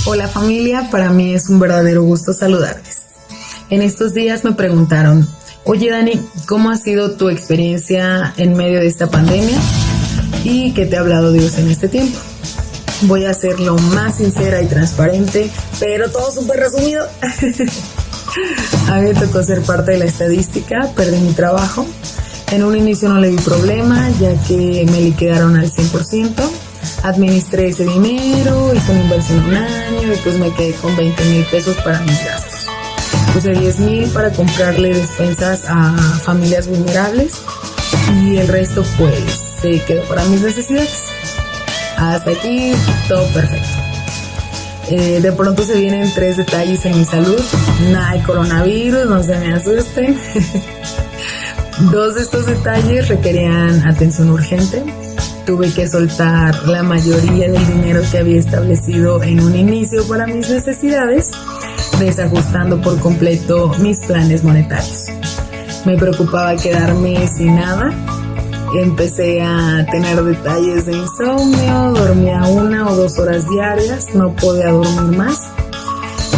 Hola familia, para mí es un verdadero gusto saludarles. En estos días me preguntaron, oye Dani, ¿cómo ha sido tu experiencia en medio de esta pandemia? ¿Y qué te ha hablado Dios en este tiempo? Voy a ser lo más sincera y transparente, pero todo súper resumido. A mí me tocó ser parte de la estadística, perdí mi trabajo. En un inicio no le di problema, ya que me liquidaron al 100%. Administré ese dinero, hice una inversión un año y pues me quedé con 20,000 pesos para mis gastos. Puse 10,000 para comprarle despensas a familias vulnerables y el resto pues se quedó para mis necesidades. Hasta aquí todo perfecto. De pronto se vienen 3 detalles en mi salud. Nada de coronavirus, no se me asusten. 2 de estos detalles requerían atención urgente. Tuve que soltar la mayoría del dinero que había establecido en un inicio para mis necesidades, desajustando por completo mis planes monetarios. Me preocupaba quedarme sin nada. Empecé a tener detalles de insomnio, dormía 1 o 2 horas diarias, no podía dormir más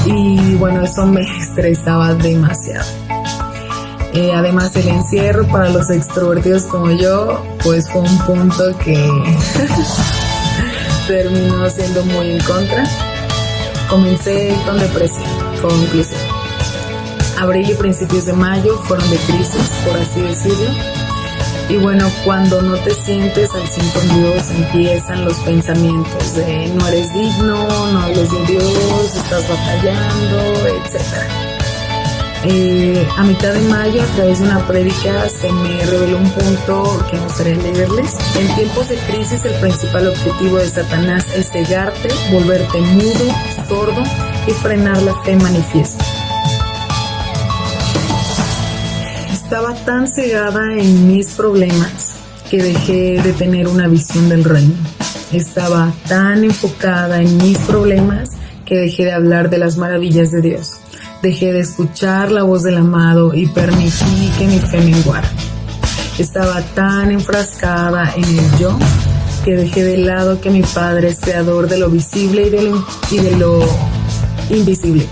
y bueno, eso me estresaba demasiado. Además el encierro para los extrovertidos como yo, pues fue un punto que terminó siendo muy en contra. Comencé con depresión. Conclusión. Abril y principios de mayo fueron de crisis, por así decirlo. Y bueno, cuando no te sientes al 100 con Dios, empiezan los pensamientos de no eres digno, no hables de Dios, estás batallando, etc. A mitad de mayo, a través de una prédica, se me reveló un punto que me gustaría leerles. En tiempos de crisis, el principal objetivo de Satanás es cegarte, volverte mudo, sordo y frenar la fe manifiesta. Estaba tan cegada en mis problemas que dejé de tener una visión del reino. Estaba tan enfocada en mis problemas que dejé de hablar de las maravillas de Dios. Dejé de escuchar la voz del amado y permití que mi fe menguara. Estaba tan enfrascada en el yo que dejé de lado que mi Padre es creador de lo visible y de lo invisible,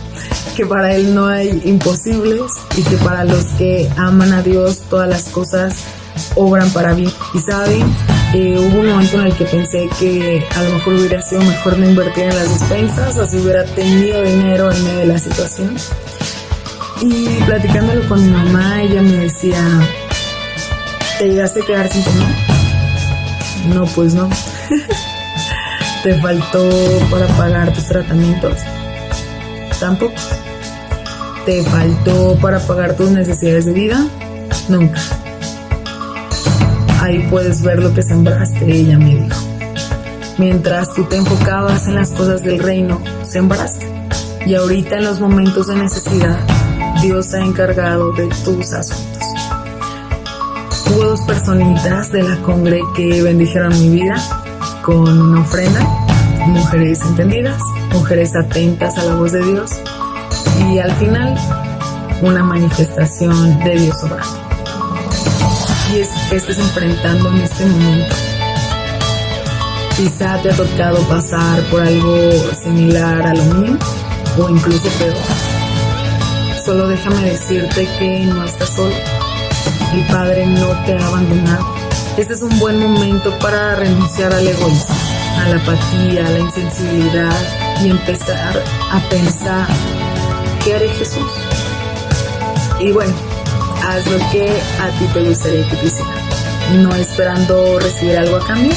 que para Él no hay imposibles y que para los que aman a Dios todas las cosas obran para bien. Y saben, hubo un momento en el que pensé que a lo mejor hubiera sido mejor no invertir en las despensas, así hubiera tenido dinero en medio de la situación. Y platicándolo con mi mamá, ella me decía, ¿te llegaste a quedar sin comer? No, pues no. ¿Te faltó para pagar tus tratamientos? Tampoco. ¿Te faltó para pagar tus necesidades de vida? Nunca. Ahí puedes ver lo que sembraste, ella me dijo. Mientras tú te enfocabas en las cosas del reino, sembraste. Y ahorita en los momentos de necesidad, Dios se ha encargado de tus asuntos. Hubo 2 personitas de la congre que bendijeron mi vida con una ofrenda. Mujeres entendidas, mujeres atentas a la voz de Dios. Y al final, una manifestación de Dios obrando. Y es que estés enfrentando en este momento. Quizá te ha tocado pasar por algo similar a lo mío, o incluso peor. Solo déjame decirte que no estás solo. El Padre no te ha abandonado. Este es un buen momento para renunciar al egoísmo, a la apatía, a la insensibilidad y empezar a pensar, ¿qué haré Jesús? Y bueno, haz lo que a ti te gustaría que te hiciera, no esperando recibir algo a cambio.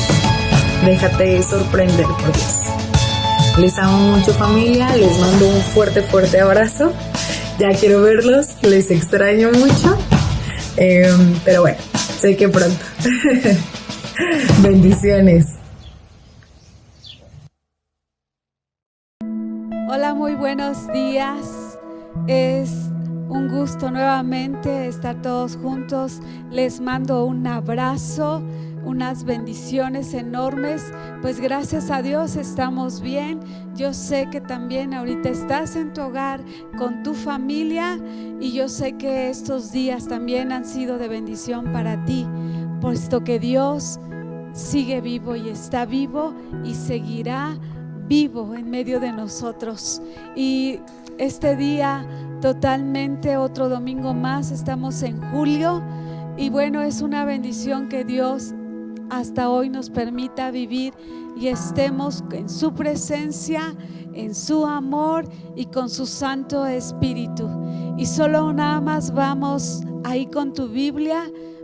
Déjate sorprender por Dios. Les amo mucho familia, les mando un fuerte abrazo. Ya quiero verlos, les extraño mucho, pero bueno, sé que pronto. Bendiciones. Hola, muy buenos días. Es un gusto nuevamente estar todos juntos. Les mando un abrazo, unas bendiciones enormes. Pues gracias a Dios estamos bien. Yo sé que también ahorita estás en tu hogar con tu familia y yo sé que estos días también han sido de bendición para ti, puesto que Dios sigue vivo y está vivo y seguirá vivo en medio de nosotros. Y este día totalmente, otro domingo más, estamos en julio, y bueno, es una bendición que Dios hasta hoy nos permita vivir y estemos en su presencia, en su amor y con su Santo Espíritu. Y solo nada más vamos ahí con tu Biblia,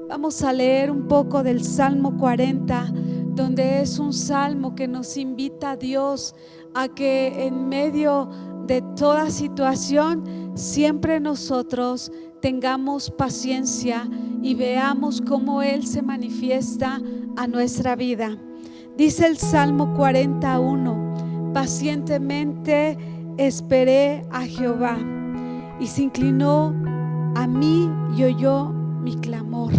vamos a leer un poco del Salmo 40, donde es un salmo que nos invita a Dios a que en medio de toda situación siempre nosotros tengamos paciencia y veamos cómo Él se manifiesta a nuestra vida. Dice el Salmo 41: pacientemente esperé a Jehová y se inclinó a mí y oyó mi clamor.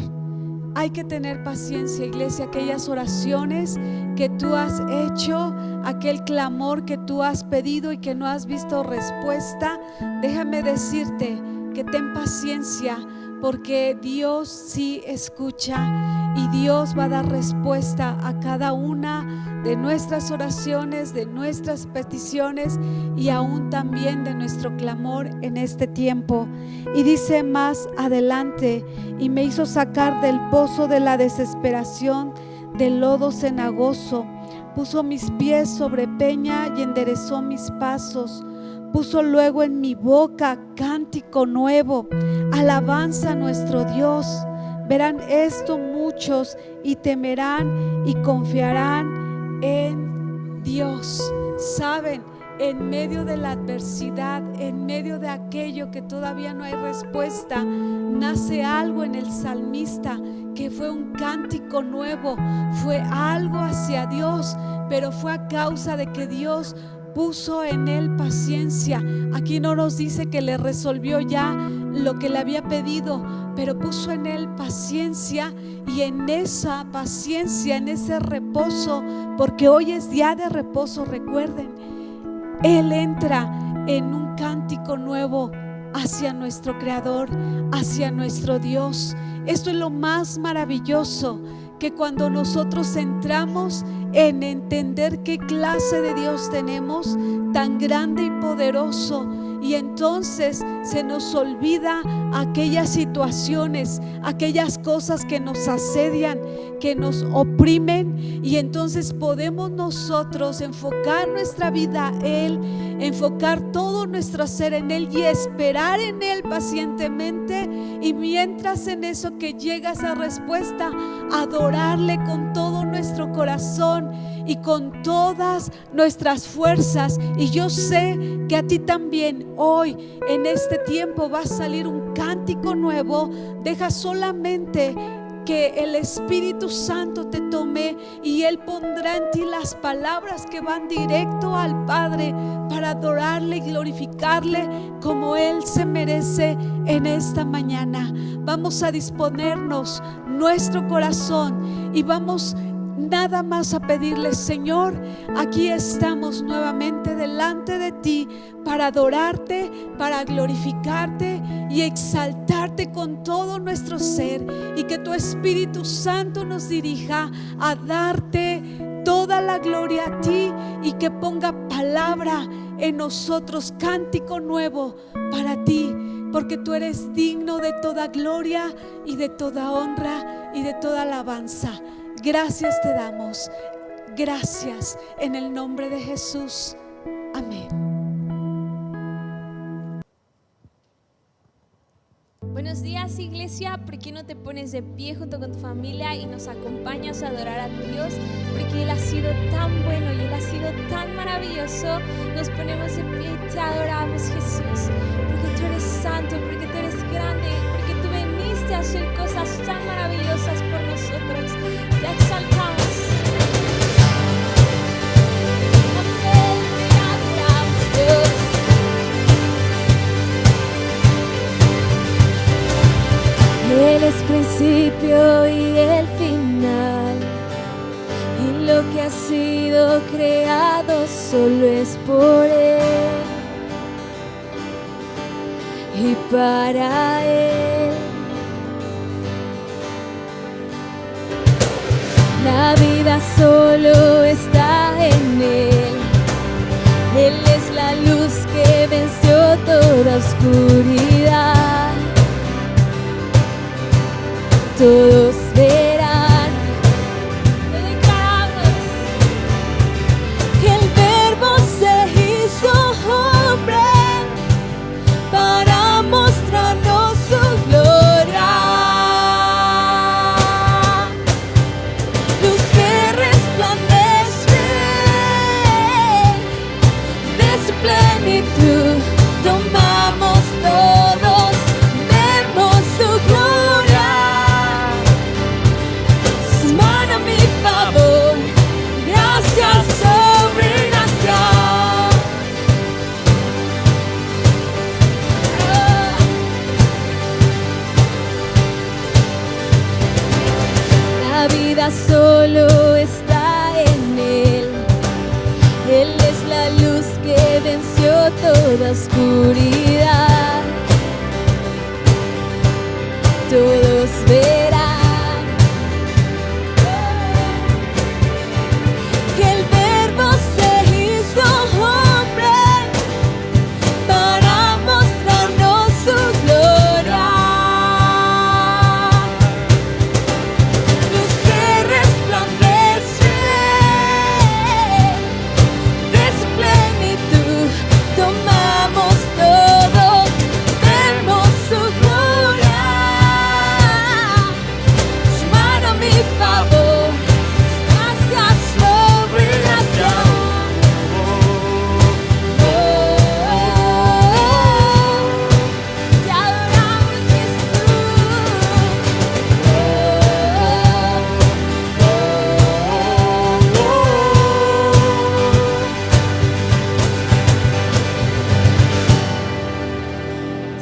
Hay que tener paciencia, iglesia. Aquellas oraciones que tú has hecho, aquel clamor que tú has pedido y que no has visto respuesta, déjame decirte que ten paciencia, porque Dios sí escucha y Dios va a dar respuesta a cada una de nuestras oraciones, de nuestras peticiones y aún también de nuestro clamor en este tiempo. Y dice más adelante: y me hizo sacar del pozo de la desesperación, del lodo cenagoso, puso mis pies sobre peña y enderezó mis pasos. Puso luego en mi boca cántico nuevo, alabanza a nuestro Dios. Verán esto muchos y temerán y confiarán en Dios. Saben, en medio de la adversidad, en medio de aquello que todavía no hay respuesta, nace algo en el salmista que fue un cántico nuevo, fue algo hacia Dios, pero fue a causa de que Dios puso en él paciencia. Aquí no nos dice que le resolvió ya lo que le había pedido, pero puso en él paciencia, y en esa paciencia, en ese reposo, porque hoy es día de reposo, recuerden, él entra en un cántico nuevo hacia nuestro Creador, hacia nuestro Dios. Esto es lo más maravilloso, que cuando nosotros entramos en entender qué clase de Dios tenemos, tan grande y poderoso, y entonces se nos olvida aquellas situaciones, aquellas cosas que nos asedian, que nos oprimen, y entonces podemos nosotros enfocar nuestra vida a Él, enfocar todo nuestro ser en Él y esperar en Él pacientemente. Y mientras en eso que llega esa respuesta, adorarle con todo nuestro corazón y con todas nuestras fuerzas. Y yo sé que a ti también hoy en este tiempo va a salir un cántico nuevo. Deja solamente que el Espíritu Santo te tome y Él pondrá en ti las palabras que van directo al Padre para adorarle y glorificarle como Él se merece en esta mañana. Vamos a disponernos nuestro corazón y vamos nada más a pedirle: Señor, aquí estamos nuevamente delante de ti para adorarte, para glorificarte y exaltarte con todo nuestro ser, y que tu Espíritu Santo nos dirija a darte toda la gloria a ti, y que ponga palabra en nosotros, cántico nuevo para ti, porque tú eres digno de toda gloria y de toda honra y de toda alabanza. Gracias te damos, gracias en el nombre de Jesús, amén. Buenos días, iglesia. ¿Por qué no te pones de pie junto con tu familia y nos acompañas a adorar a Dios? Porque Él ha sido tan bueno y Él ha sido tan maravilloso. Nos ponemos de pie y te adoramos, Jesús, porque tú eres santo, porque tú eres grande, porque tú viniste a hacer cosas tan maravillosas por nosotros. Te exaltamos. Él es principio y el final, y lo que ha sido creado solo es por Él y para Él. La vida solo está en Él, oscuridad. Todos verán, lo declaramos, que el Verbo se hizo hombre para mostrarnos su gloria. Luz que resplandece, de su plenitud tomamos todos, vemos su gloria. Su mano a mi favor, gracias sobre gracia. La vida solo está en Él. Él es la luz que venció toda oscuridad. Todos verán que el Verbo se hizo hombre para mostrarnos su gloria. Luz que resplandece, de su plenitud tomamos todos, vemos su gloria. Su mano a mi favor, gracias sobre gracia. Te adoramos,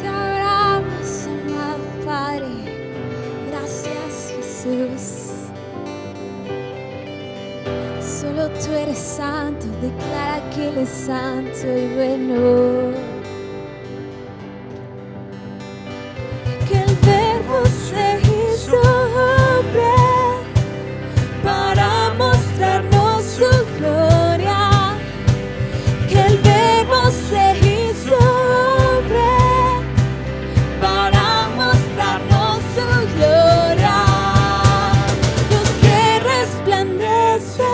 Te adoramos, amado Padre. Gracias, Jesús. Solo tú eres santo, declara que Él es santo y bueno. Que el Verbo se hizo hombre para mostrarnos su gloria. Que el Verbo se hizo hombre para mostrarnos su gloria. Luz que resplandece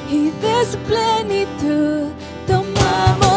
y de su plenitud tomamos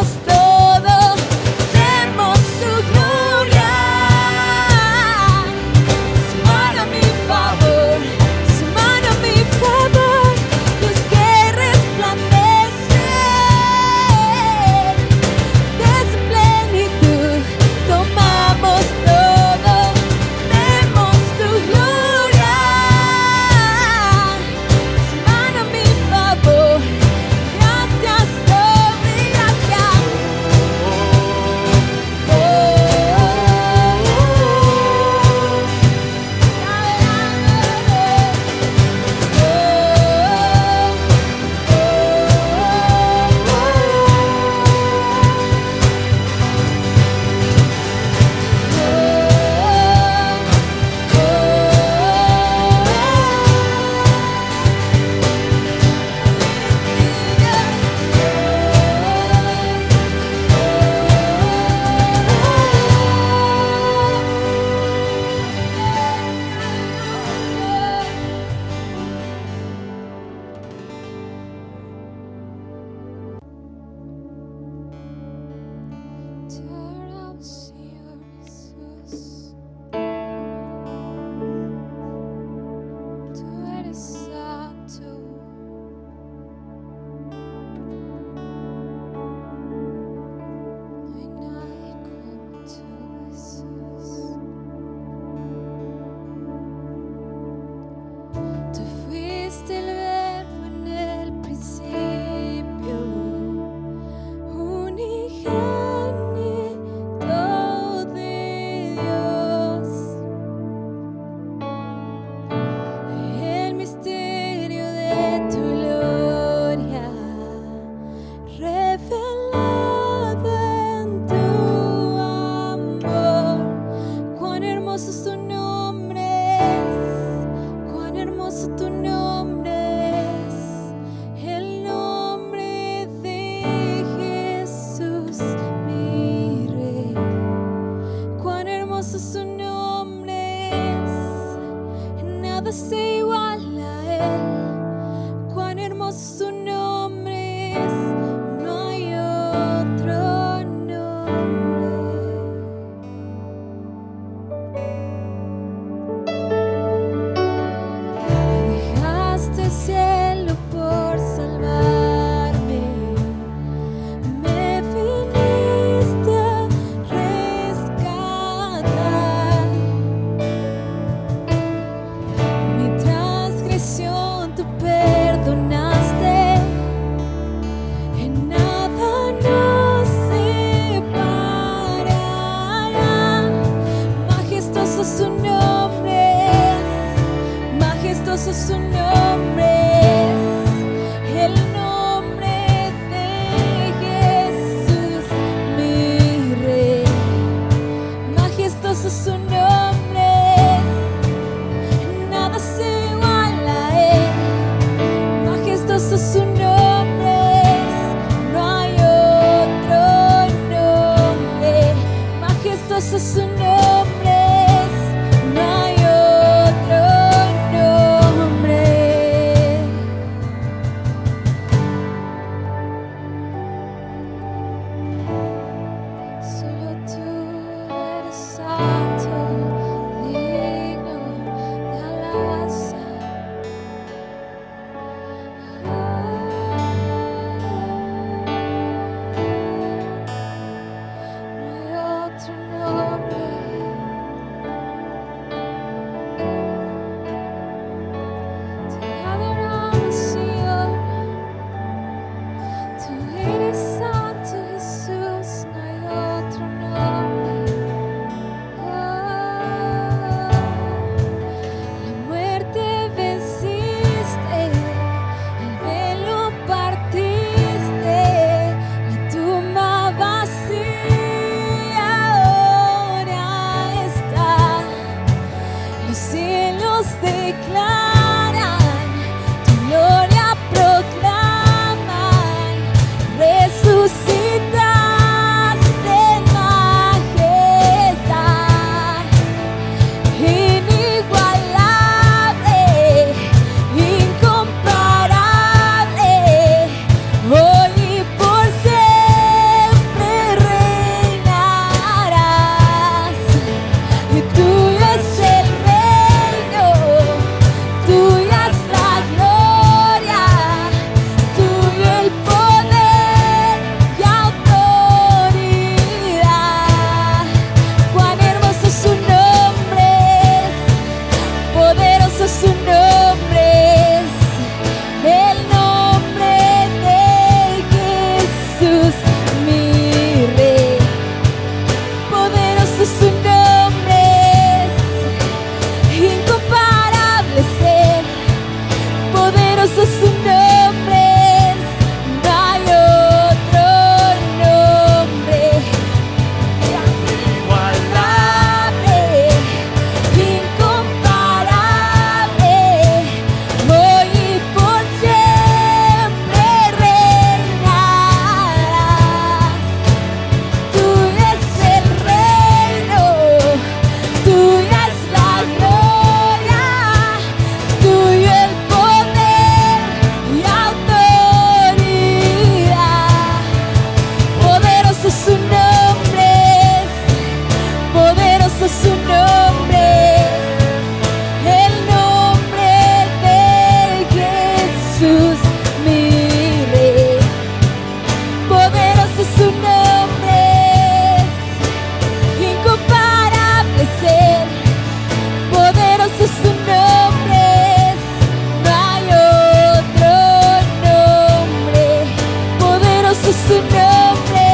su nombre,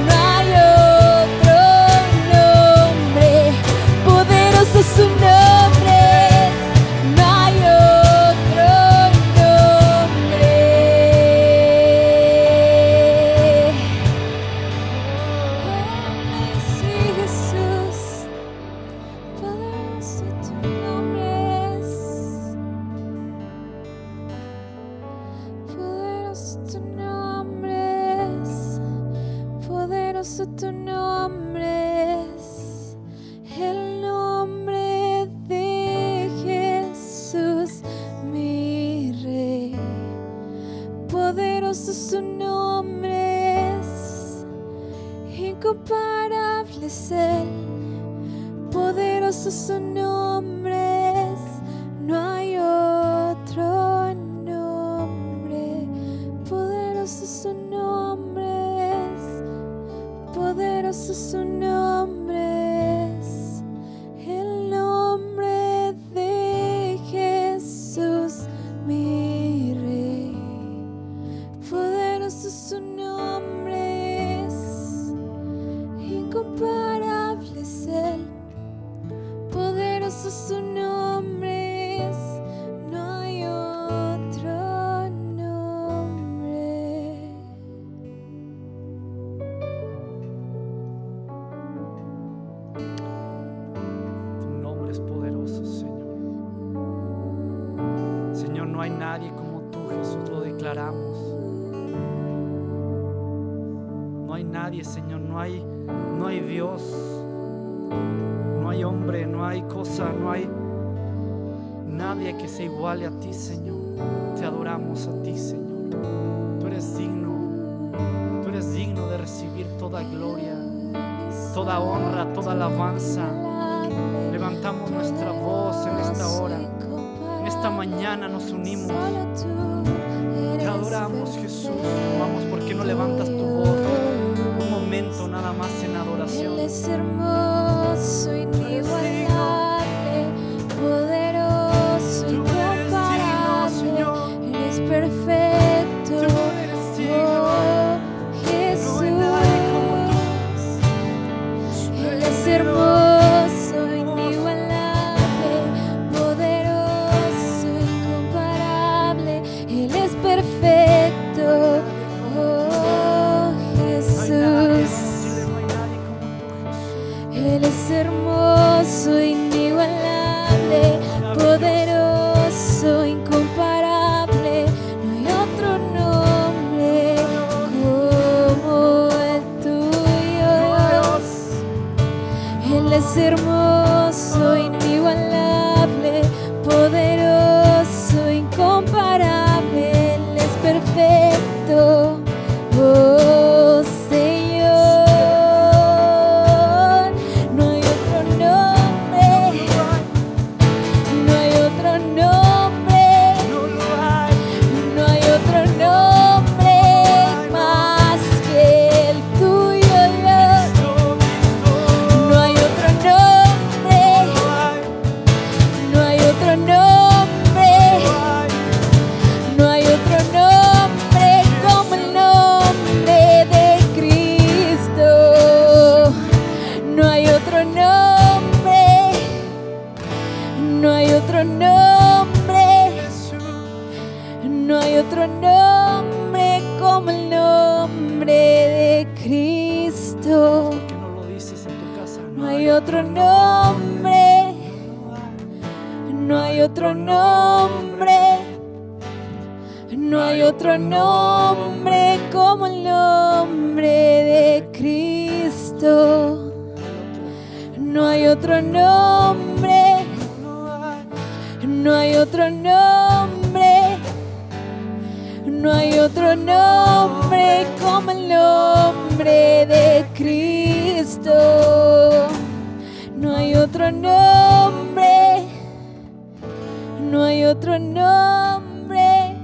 no hay otro nombre. Poderoso su nombre, no hay otro nombre. Sí, Jesús, poderoso tu nombre es. Poderoso tu nombre es, poderoso tu nombre es, el nombre de Jesús, mi Rey. Poderoso su nombre es, incomparable es Él. Poderoso su nombre es, no hay otro nombre. Poderoso su nombre es, poderoso su nombre es, el nombre de Jesús, mi Rey. Poderoso su nombre es, incomparable es Él. Poderoso su nombre es, no hay otro nombre. Tu nombre es poderoso, Señor. Señor, no hay nadie como tú, Jesús, lo declaramos. No hay nadie, Señor, no hay Dios, no hay hombre, no hay cosa, no hay nadie que se iguale a ti, Señor. Te adoramos a ti, Señor. Tú eres digno de recibir toda gloria, toda honra, toda alabanza. Levantamos nuestra voz en esta hora, en esta mañana nos unimos. Te adoramos, Jesús. Vamos, ¿por qué no levantas tu voz un momento nada más en adoración? Él es hermoso, inigualable, poderoso, incomparable. Él es perfecto, oh Jesús. Él es hermoso, inigualable, poderoso, incomparable. Él es perfecto, oh Jesús. Él es hermoso, inigualable, poderoso, incomparable. No hay otro nombre como el tuyo, Dios. Él es hermoso, inigualable, poderoso, incomparable. Él es perfecto, oh Señor. No hay otro nombre, no hay otro nombre, no hay otro nombre más que el tuyo, Dios. No hay otro nombre, no hay otro nombre, no hay otro nombre como el nombre de Cristo. No hay otro nombre, no hay otro nombre, no hay otro nombre como el nombre de Cristo. ¿Por qué no lo dices en tu casa? No hay otro nombre, no hay otro nombre, no hay otro nombre como el nombre de Cristo. No hay otro nombre, no hay otro nombre, no hay otro nombre como el nombre de Cristo. No hay otro nombre, no hay otro nombre,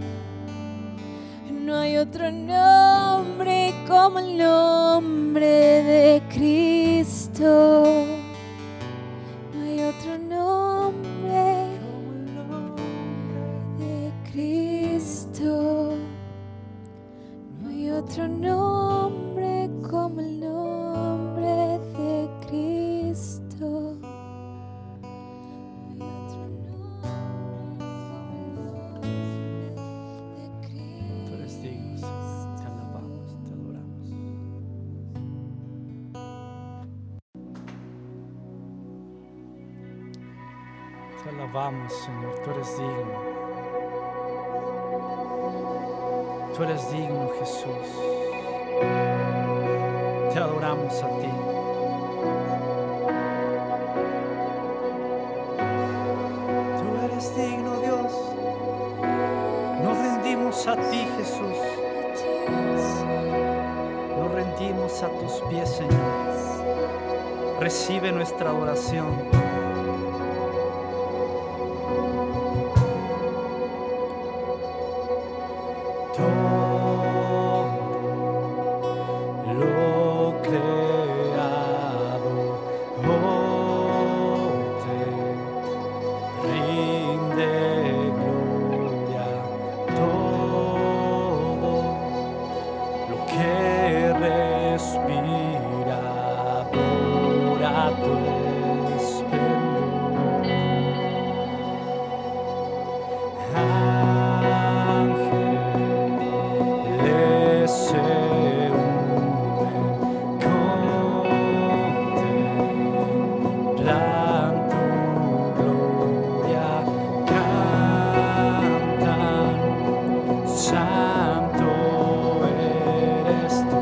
no hay otro nombre como el nombre de Cristo. No hay otro nombre de Cristo. No hay otro nombre como el nombre de Cristo. No hay otro nombre como el nombre de Cristo. Tú eres digno, Señor. Te alabamos, te adoramos. Te alabamos, Señor. Tú eres digno. Tú eres digno, Jesús. Te adoramos a ti. Tú eres digno, Dios. Nos rendimos a ti, Jesús. Nos rendimos a tus pies, Señor. Recibe nuestra adoración. Lo creado hoy te rinde gloria. Todo lo que respira adora tu esplendor. Ángeles se contemplan tu gloria, cantan, santo eres tú.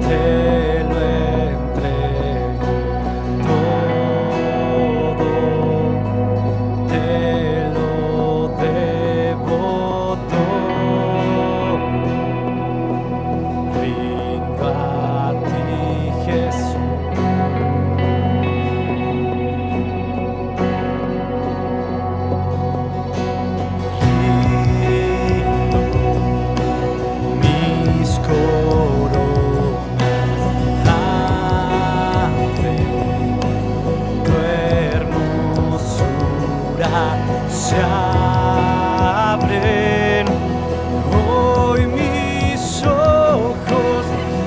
Te lo entrego, todo te lo debo, todo rindo a ti, Jesús. Mis coronas ante tu hermosura se abren hoy mis ojos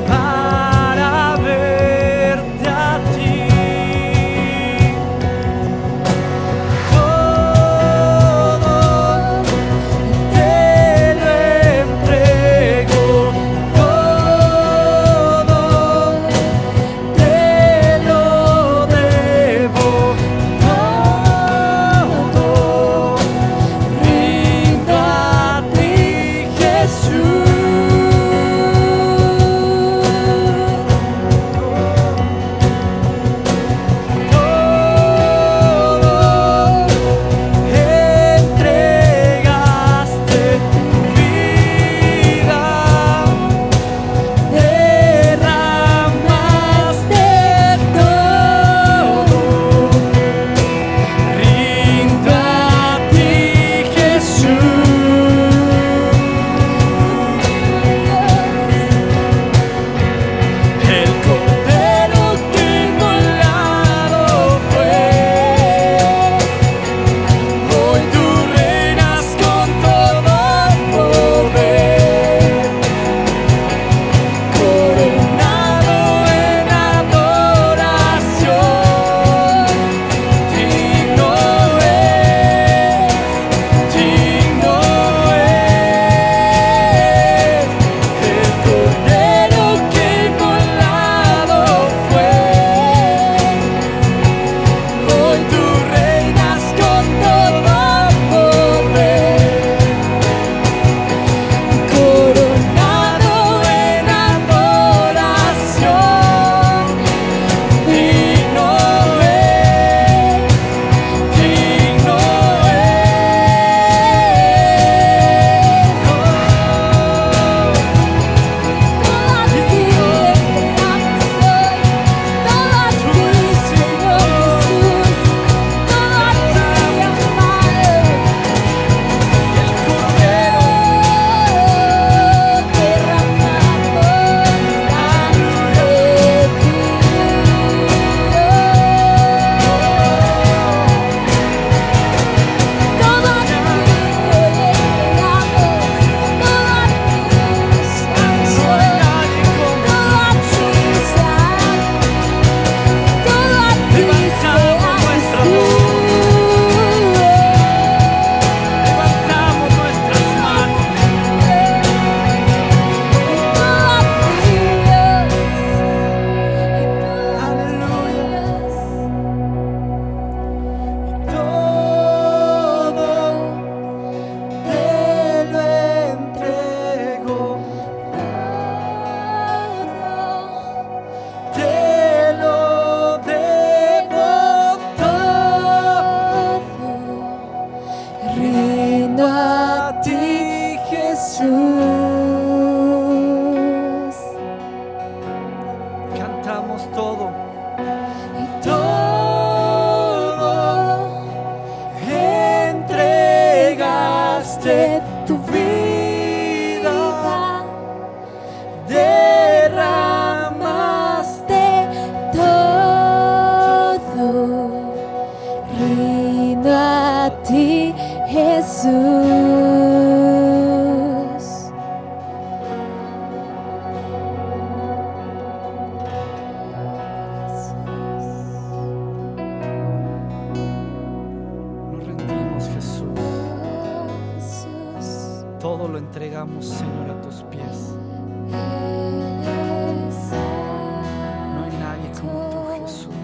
para verte a ti. Todo te lo entrego, todo te lo debo, todo a ti, Jesús. Nos rendimos, Jesús. Todo lo entregamos, Señor, a tus pies. No hay nadie como tú, Jesús.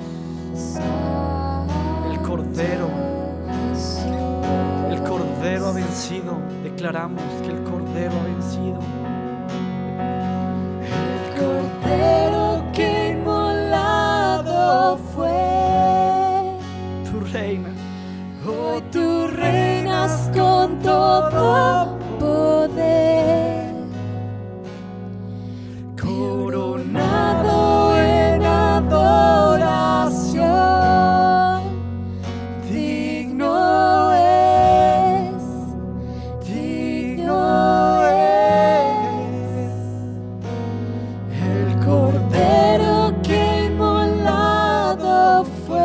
El Cordero ha vencido. Declaramos que el Cordero ha vencido. El Cordero que inmolado fue. Tu reina. Hoy tú reinas con todo poder, coronado en adoración. Digno es, el Cordero que inmolado fue.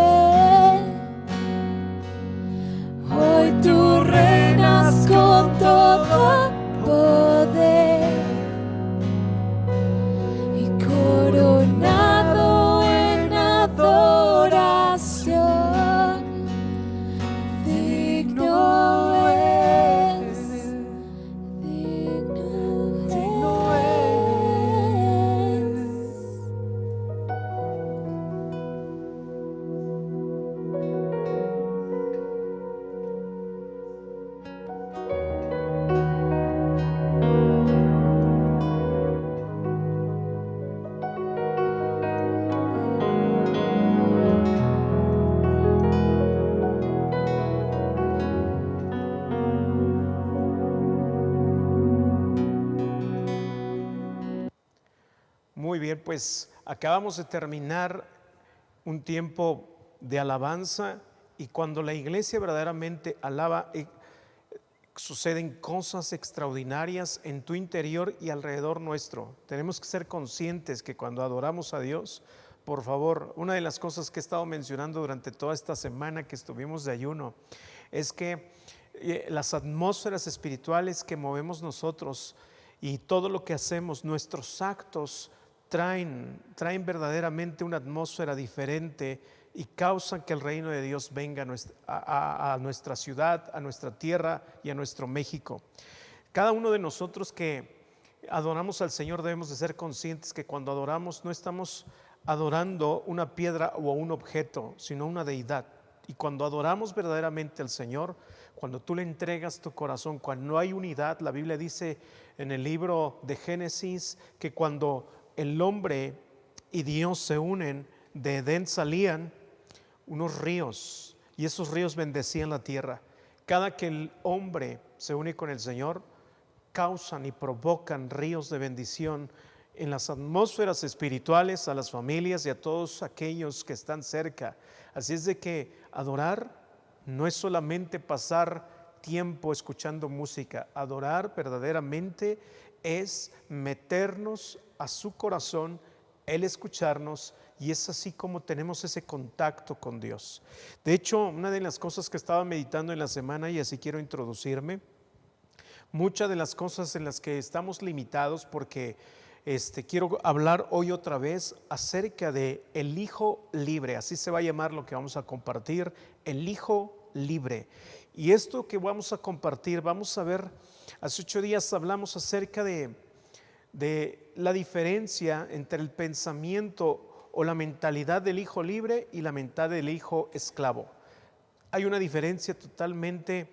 Hoy tú reinas con todo poder y coronado en adoración. Digno es, digno es. Muy bien, pues acabamos de terminar un tiempo de alabanza, y cuando la iglesia verdaderamente alaba, suceden cosas extraordinarias en tu interior y alrededor nuestro. Tenemos que ser conscientes que cuando adoramos a Dios, por favor, una de las cosas que he estado mencionando durante toda esta semana que estuvimos de ayuno, es que las atmósferas espirituales que movemos nosotros y todo lo que hacemos, nuestros actos, traen verdaderamente una atmósfera diferente y causan que el reino de Dios venga a nuestra ciudad, a nuestra tierra y a nuestro México. Cada uno de nosotros que adoramos al Señor debemos de ser conscientes que cuando adoramos no estamos adorando una piedra o un objeto, sino una deidad. Y cuando adoramos verdaderamente al Señor, cuando tú le entregas tu corazón, cuando no hay unidad, la Biblia dice en el libro de Génesis que cuando el hombre y Dios se unen, de Edén salían unos ríos, y esos ríos bendecían la tierra. Cada que el hombre se une con el Señor, causan y provocan ríos de bendición en las atmósferas espirituales, a las familias y a todos aquellos que están cerca. Así es de que adorar no es solamente pasar tiempo escuchando música. Adorar verdaderamente es meternos a su corazón, Él escucharnos, y es así como tenemos ese contacto con Dios. De hecho, una de las cosas que estaba meditando en la semana, y así quiero introducirme, muchas de las cosas en las que estamos limitados, porque quiero hablar hoy otra vez acerca de el Hijo Libre. Así se va a llamar lo que vamos a compartir, el Hijo Libre. Y esto que vamos a compartir, vamos a ver, hace 8 días hablamos acerca de la diferencia entre el pensamiento o la mentalidad del hijo libre y la mentalidad del hijo esclavo. Hay una diferencia totalmente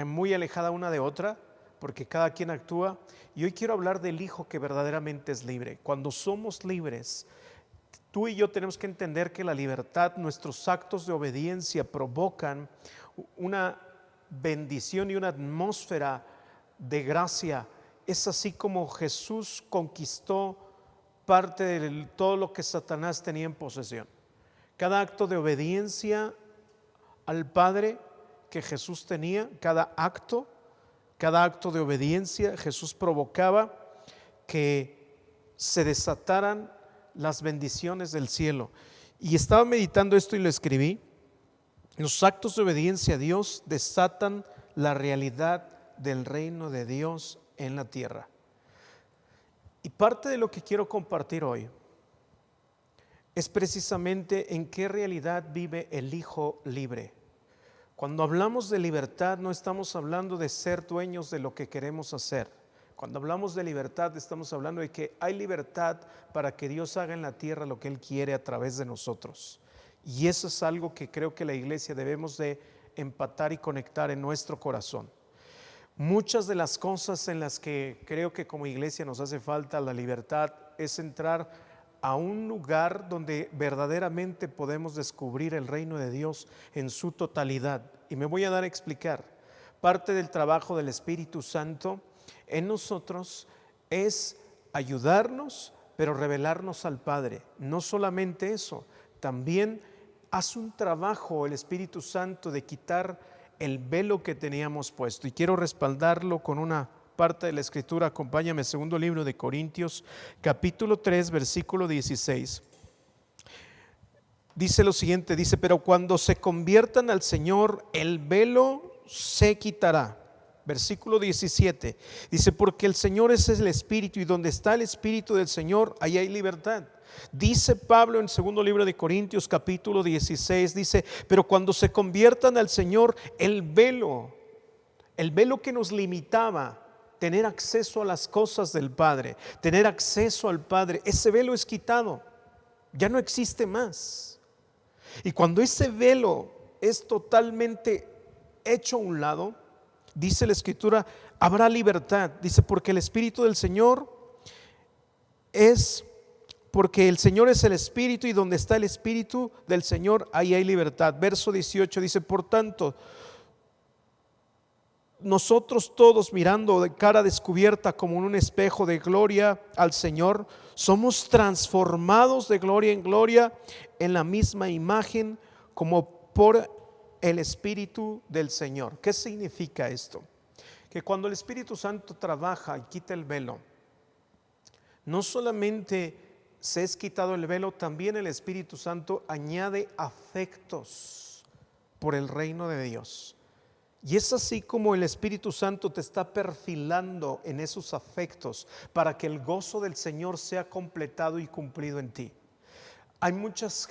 muy alejada una de otra, porque cada quien actúa. Y hoy quiero hablar del hijo que verdaderamente es libre. Cuando somos libres, tú y yo tenemos que entender que la libertad, nuestros actos de obediencia provocan una bendición y una atmósfera de gracia. Es así como Jesús conquistó parte de todo lo que Satanás tenía en posesión. Cada acto de obediencia al Padre que Jesús tenía, cada acto de obediencia, Jesús provocaba que se desataran las bendiciones del cielo. Y estaba meditando esto y lo escribí. Los actos de obediencia a Dios desatan la realidad del reino de Dios en la tierra. Y parte de lo que quiero compartir hoy es precisamente en qué realidad vive el Hijo libre. Cuando hablamos de libertad, no estamos hablando de ser dueños de lo que queremos hacer. Cuando hablamos de libertad, estamos hablando de que hay libertad para que Dios haga en la tierra lo que Él quiere a través de nosotros. Y eso es algo que creo que la iglesia debemos de empatar y conectar en nuestro corazón. Muchas de las cosas en las que creo que como iglesia nos hace falta la libertad es entrar a un lugar donde verdaderamente podemos descubrir el reino de Dios en su totalidad. Y me voy a dar a explicar. Parte del trabajo del Espíritu Santo en nosotros es ayudarnos, pero revelarnos al Padre. No solamente eso, también hace un trabajo el Espíritu Santo de quitar el velo que teníamos puesto. Y quiero respaldarlo con una parte de la Escritura. Acompáñame, segundo libro de Corintios, capítulo 3, versículo 16. Dice lo siguiente, dice: pero cuando se conviertan al Señor, el velo se quitará. Versículo 17, dice: porque el Señor es el Espíritu, y donde está el Espíritu del Señor, ahí hay libertad. Dice Pablo en segundo libro de Corintios, capítulo 16, dice: pero cuando se conviertan al Señor, el velo que nos limitaba tener acceso a las cosas del Padre, tener acceso al Padre, ese velo es quitado, ya no existe más. Y cuando ese velo es totalmente hecho a un lado, dice la Escritura, habrá libertad. Dice: porque el Espíritu del Señor porque el Señor es el Espíritu, y donde está el Espíritu del Señor, ahí hay libertad. Verso 18 dice: por tanto, nosotros todos, mirando de cara descubierta como en un espejo de gloria al Señor, somos transformados de gloria en gloria en la misma imagen como por el Espíritu del Señor. ¿Qué significa esto? Que cuando el Espíritu Santo trabaja y quita el velo, no solamente se es quitado el velo, también el Espíritu Santo añade afectos por el reino de Dios. Y es así como el Espíritu Santo te está perfilando en esos afectos para que el gozo del Señor sea completado y cumplido en ti. Hay muchos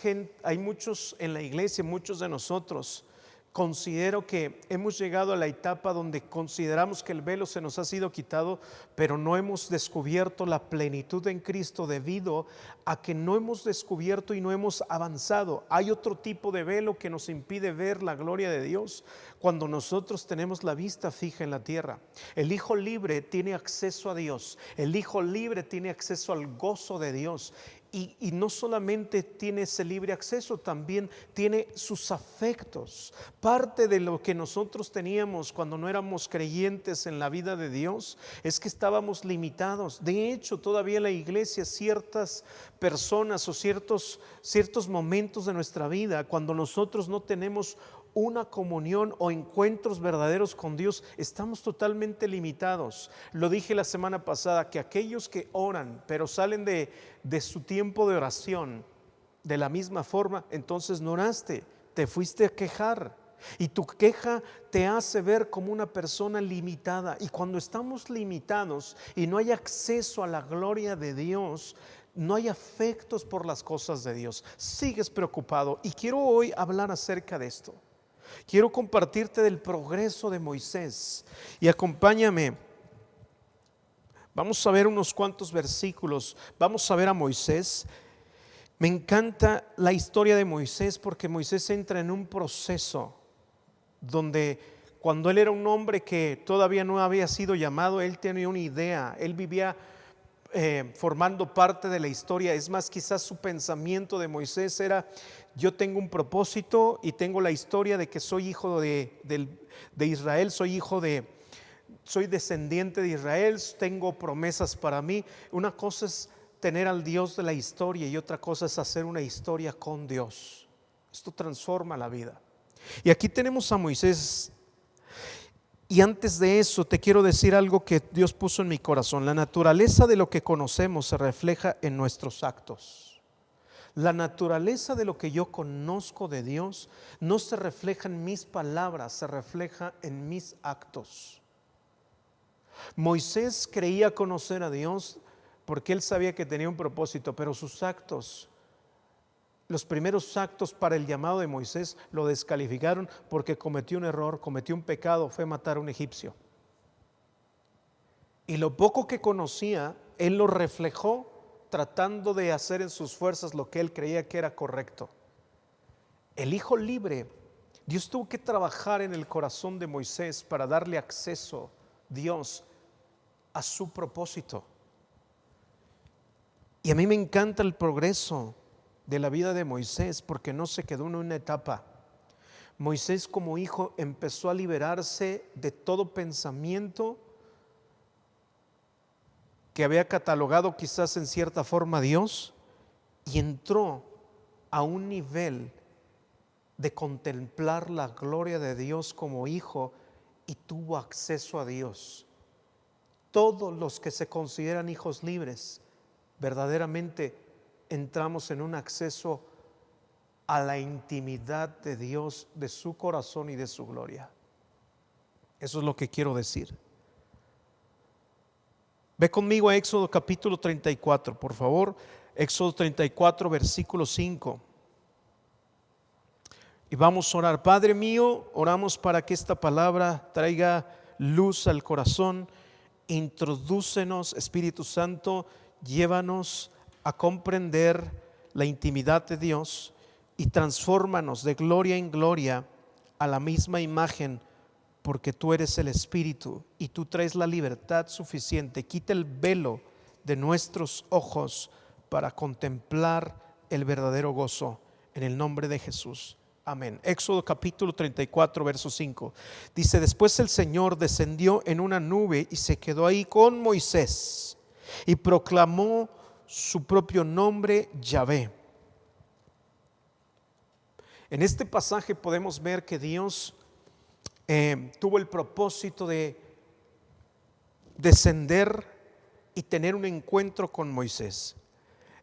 en la iglesia, muchos de nosotros, considero que hemos llegado a la etapa donde consideramos que el velo se nos ha sido quitado, pero no hemos descubierto la plenitud en Cristo debido a que no hemos descubierto y no hemos avanzado. Hay otro tipo de velo que nos impide ver la gloria de Dios cuando nosotros tenemos la vista fija en la tierra. El Hijo libre tiene acceso a Dios, el Hijo libre tiene acceso al gozo de Dios. Y no solamente tiene ese libre acceso, también tiene sus afectos. Parte de lo que nosotros teníamos cuando no éramos creyentes en la vida de Dios es que estábamos limitados. De hecho, todavía en la iglesia ciertas personas o ciertos momentos de nuestra vida, cuando nosotros no tenemos una comunión o encuentros verdaderos con Dios, estamos totalmente limitados. Lo dije la semana pasada, que aquellos que oran pero salen de su tiempo de oración de la misma forma, entonces no oraste, te fuiste a quejar, y tu queja te hace ver como una persona limitada. Y cuando estamos limitados y no hay acceso a la gloria de Dios, no hay afectos por las cosas de Dios, sigues preocupado. Y quiero hoy hablar acerca de esto. Quiero compartirte del progreso de Moisés, y acompáñame. Vamos a ver unos cuantos versículos. Vamos a ver a Moisés. Me encanta la historia de Moisés porque Moisés entra en un proceso donde, cuando él era un hombre que todavía no había sido llamado, él tenía una idea, él vivía formando parte de la historia. Es más, quizás su pensamiento de Moisés era: yo tengo un propósito y tengo la historia de que soy hijo de Israel, soy descendiente de Israel, tengo promesas para mí. Una cosa es tener al Dios de la historia y otra cosa es hacer una historia con Dios. Esto transforma la vida. Y aquí tenemos a Moisés. Y antes de eso te quiero decir algo que Dios puso en mi corazón. La naturaleza de lo que conocemos se refleja en nuestros actos. La naturaleza de lo que yo conozco de Dios no se refleja en mis palabras, se refleja en mis actos. Moisés creía conocer a Dios porque él sabía que tenía un propósito, pero sus actos, los primeros actos para el llamado de Moisés, lo descalificaron porque cometió un error, cometió un pecado, fue matar a un egipcio. Y lo poco que conocía, él lo reflejó tratando de hacer en sus fuerzas lo que él creía que era correcto. El hijo libre, Dios tuvo que trabajar en el corazón de Moisés para darle acceso, Dios, a su propósito. Y a mí me encanta el progreso de la vida de Moisés porque no se quedó en una etapa. Moisés como hijo empezó a liberarse de todo pensamiento que había catalogado quizás en cierta forma a Dios, y entró a un nivel de contemplar la gloria de Dios como hijo y tuvo acceso a Dios. Todos los que se consideran hijos libres verdaderamente entramos en un acceso a la intimidad de Dios, de su corazón y de su gloria. Eso es lo que quiero decir. Ve conmigo a Éxodo capítulo 34, por favor. Éxodo 34, versículo 5. Y vamos a orar. Padre mío, oramos para que esta palabra traiga luz al corazón. Introdúcenos, Espíritu Santo, llévanos a comprender la intimidad de Dios y transfórmanos de gloria en gloria a la misma imagen, porque tú eres el Espíritu y tú traes la libertad suficiente. Quita el velo de nuestros ojos para contemplar el verdadero gozo, en el nombre de Jesús. Amén. Éxodo capítulo 34, verso 5. Dice: después el Señor descendió en una nube y se quedó ahí con Moisés y proclamó su propio nombre, Yahvé. En este pasaje podemos ver que Dios tuvo el propósito de descender y tener un encuentro con Moisés.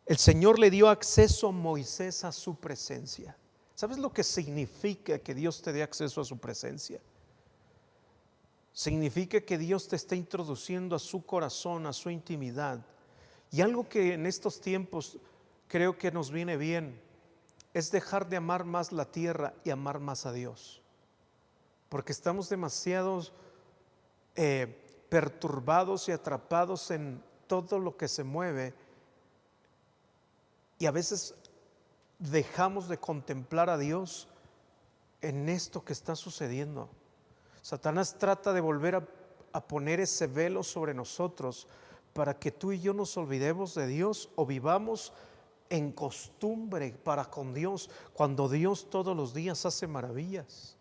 El Señor le dio acceso a Moisés a su presencia. ¿Sabes lo que significa que Dios te dé acceso a su presencia? Significa que Dios te está introduciendo a su corazón, a su intimidad. Y algo que en estos tiempos creo que nos viene bien es dejar de amar más la tierra y amar más a Dios. Porque estamos demasiado perturbados y atrapados en todo lo que se mueve, y a veces dejamos de contemplar a Dios en esto que está sucediendo. Satanás trata de volver a poner ese velo sobre nosotros para que tú y yo nos olvidemos de Dios o vivamos en costumbre para con Dios, cuando Dios todos los días hace maravillas.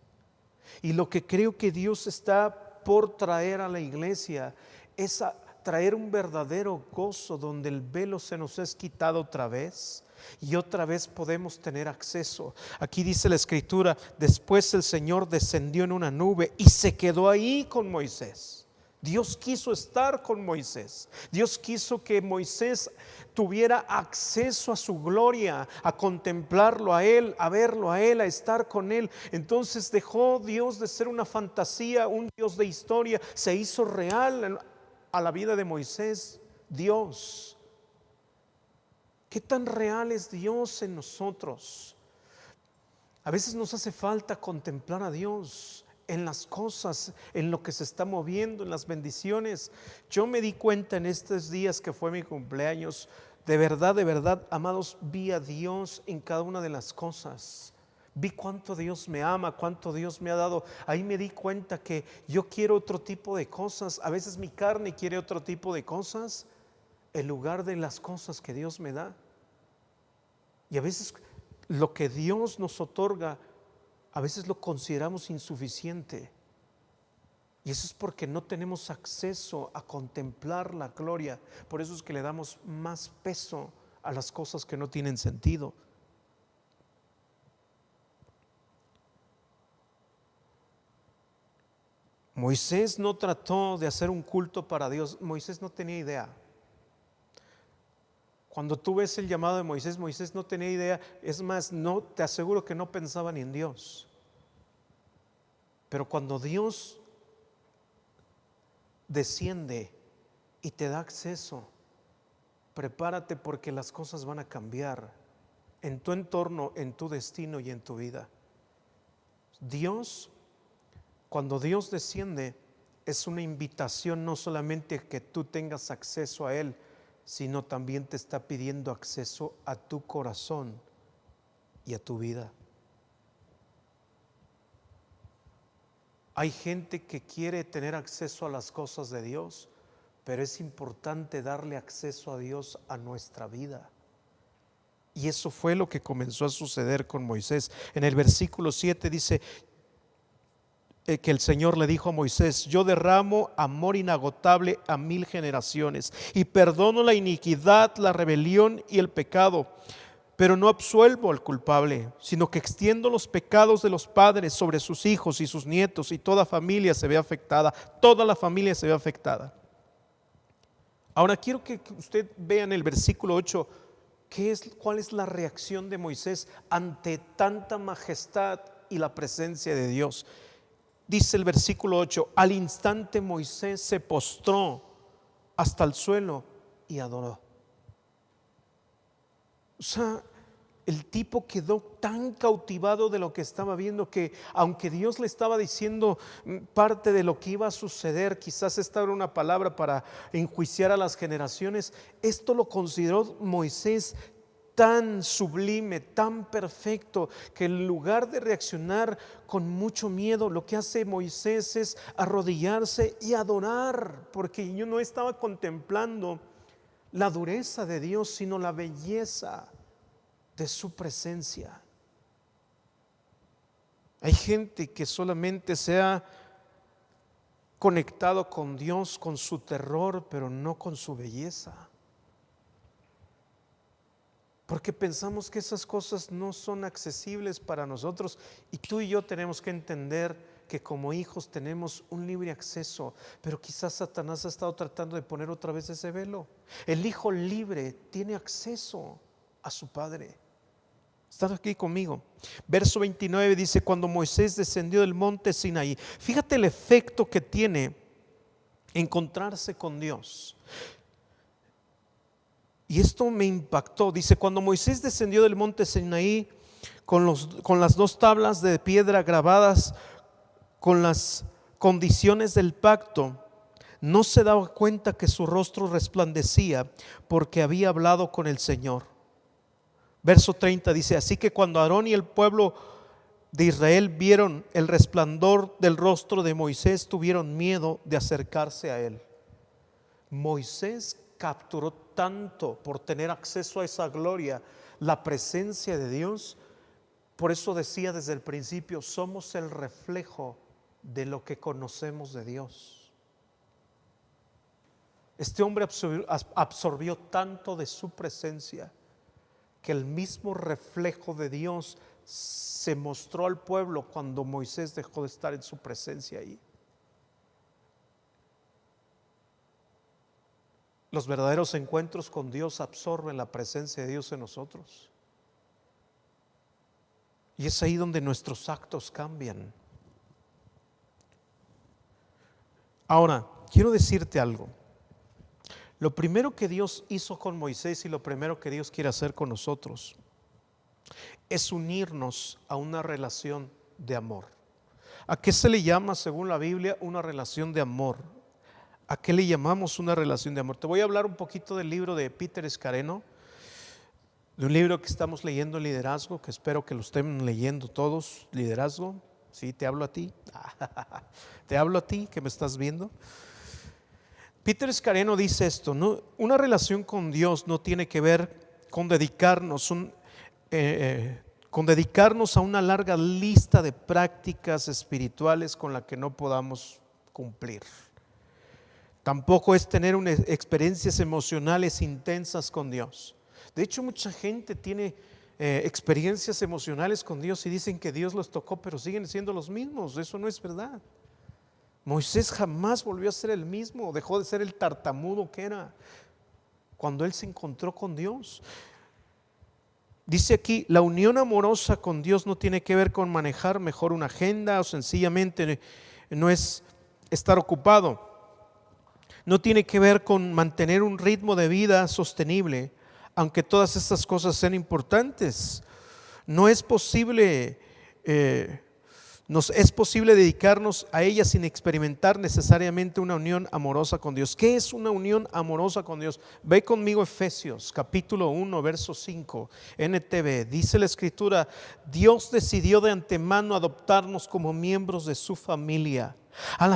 Y lo que creo que Dios está por traer a la iglesia es a traer un verdadero gozo donde el velo se nos es quitado otra vez y otra vez podemos tener acceso. Aquí dice la escritura: después el Señor descendió en una nube y se quedó ahí con Moisés. Dios quiso estar con Moisés. Dios quiso que Moisés tuviera acceso a su gloria, a contemplarlo a Él, a verlo a Él, a estar con Él. Entonces dejó Dios de ser una fantasía, un Dios de historia, se hizo real a la vida de Moisés. Dios, ¿qué tan real es Dios en nosotros? A veces nos hace falta contemplar a Dios en las cosas, en lo que se está moviendo, en las bendiciones. Yo me di cuenta en estos días que fue mi cumpleaños, de verdad, amados, vi a Dios en cada una de las cosas. Vi cuánto Dios me ama, cuánto Dios me ha dado. Ahí me di cuenta que yo quiero otro tipo de cosas. A veces mi carne quiere otro tipo de cosas en lugar de las cosas que Dios me da. Y a veces lo que Dios nos otorga, a veces lo consideramos insuficiente. Y eso es porque no tenemos acceso a contemplar la gloria. Por eso es que le damos más peso a las cosas que no tienen sentido. Moisés no trató de hacer un culto para Dios. Moisés no tenía idea. Cuando tú ves el llamado de Moisés, Moisés no tenía idea, es más, no, te aseguro que no pensaba ni en Dios. Pero cuando Dios desciende y te da acceso, prepárate porque las cosas van a cambiar en tu entorno, en tu destino y en tu vida. Dios, cuando Dios desciende, es una invitación no solamente a que tú tengas acceso a Él, sino también te está pidiendo acceso a tu corazón y a tu vida. Hay gente que quiere tener acceso a las cosas de Dios, pero es importante darle acceso a Dios a nuestra vida. Y eso fue lo que comenzó a suceder con Moisés. En el versículo 7 dice que el Señor le dijo a Moisés: yo derramo amor inagotable a 1000 generaciones y perdono la iniquidad, la rebelión y el pecado, pero no absuelvo al culpable, sino que extiendo los pecados de los padres sobre sus hijos y sus nietos, y toda familia se ve afectada, toda la familia se ve afectada. Ahora quiero que usted vea en el versículo 8 cuál es la reacción de Moisés ante tanta majestad y la presencia de Dios. Dice el versículo 8: al instante Moisés se postró hasta el suelo y adoró. O sea, el tipo quedó tan cautivado de lo que estaba viendo que, aunque Dios le estaba diciendo parte de lo que iba a suceder, quizás esta era una palabra para enjuiciar a las generaciones, esto lo consideró Moisés tan sublime, tan perfecto, que en lugar de reaccionar con mucho miedo, lo que hace Moisés es arrodillarse y adorar, porque yo no estaba contemplando la dureza de Dios, sino la belleza de su presencia. Hay gente que solamente se ha conectado con Dios con su terror, pero no con su belleza, porque pensamos que esas cosas no son accesibles para nosotros, y tú y yo tenemos que entender que como hijos tenemos un libre acceso, pero quizás Satanás ha estado tratando de poner otra vez ese velo. El hijo libre tiene acceso a su padre. ¿Estás aquí conmigo? Verso 29 dice: cuando Moisés descendió del monte Sinaí. Fíjate el efecto que tiene encontrarse con Dios. Y esto me impactó. Dice: cuando Moisés descendió del monte Sinaí con las 2 tablas de piedra grabadas con las condiciones del pacto, no se daba cuenta que su rostro resplandecía, porque había hablado con el Señor. Verso 30 dice: así que cuando Aarón y el pueblo de Israel vieron el resplandor del rostro de Moisés, tuvieron miedo de acercarse a él. Moisés capturó tanto por tener acceso a esa gloria, la presencia de Dios. Por eso decía desde el principio: somos el reflejo de lo que conocemos de Dios. Este hombre absorbió tanto de su presencia que el mismo reflejo de Dios se mostró al pueblo cuando Moisés dejó de estar en su presencia ahí. Los verdaderos encuentros con Dios absorben la presencia de Dios en nosotros, y es ahí donde nuestros actos cambian. Ahora, quiero decirte algo. Lo primero que Dios hizo con Moisés y lo primero que Dios quiere hacer con nosotros es unirnos a una relación de amor. ¿A qué se le llama, según la Biblia, una relación de amor? ¿A qué le llamamos una relación de amor? Te voy a hablar un poquito del libro de Peter Scareno, de un libro que estamos leyendo, Liderazgo, que espero que lo estén leyendo todos. Liderazgo, sí, te hablo a ti. Te hablo a ti que me estás viendo. Peter Scareno dice esto: ¿no? Una relación con Dios no tiene que ver con dedicarnos a una larga lista de prácticas espirituales con la que no podamos cumplir. Tampoco es tener experiencias emocionales intensas con Dios. De hecho, mucha gente tiene experiencias emocionales con Dios y dicen que Dios los tocó, pero siguen siendo los mismos. Eso no es verdad. Moisés jamás volvió a ser el mismo, dejó de ser el tartamudo que era. cuando él se encontró con Dios. Dice aquí, la unión amorosa con Dios no tiene que ver con manejar mejor una agenda o sencillamente no es estar ocupado. No tiene que ver con mantener un ritmo de vida sostenible, aunque todas estas cosas sean importantes. No es posible, es posible dedicarnos a ellas sin experimentar necesariamente una unión amorosa con Dios. ¿Qué es una unión amorosa con Dios? Ve conmigo Efesios capítulo 1 verso 5 NTV. Dice la escritura: Dios decidió de antemano adoptarnos como miembros de su familia al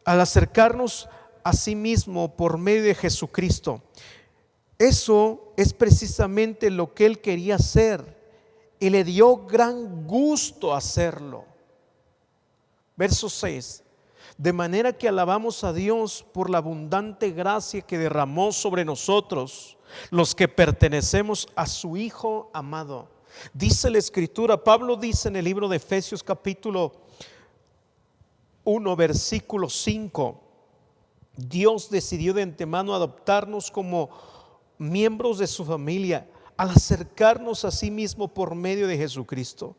acercarnos a sí mismo por medio de Jesucristo. Eso es precisamente lo que Él quería hacer y le dio gran gusto hacerlo. Verso 6: de manera que alabamos a Dios por la abundante gracia que derramó sobre nosotros, los que pertenecemos a su Hijo amado. Dice la escritura, Pablo dice en el libro de Efesios capítulo 1 versículo 5: Dios decidió de antemano adoptarnos como miembros de su familia al acercarnos a sí mismo por medio de Jesucristo.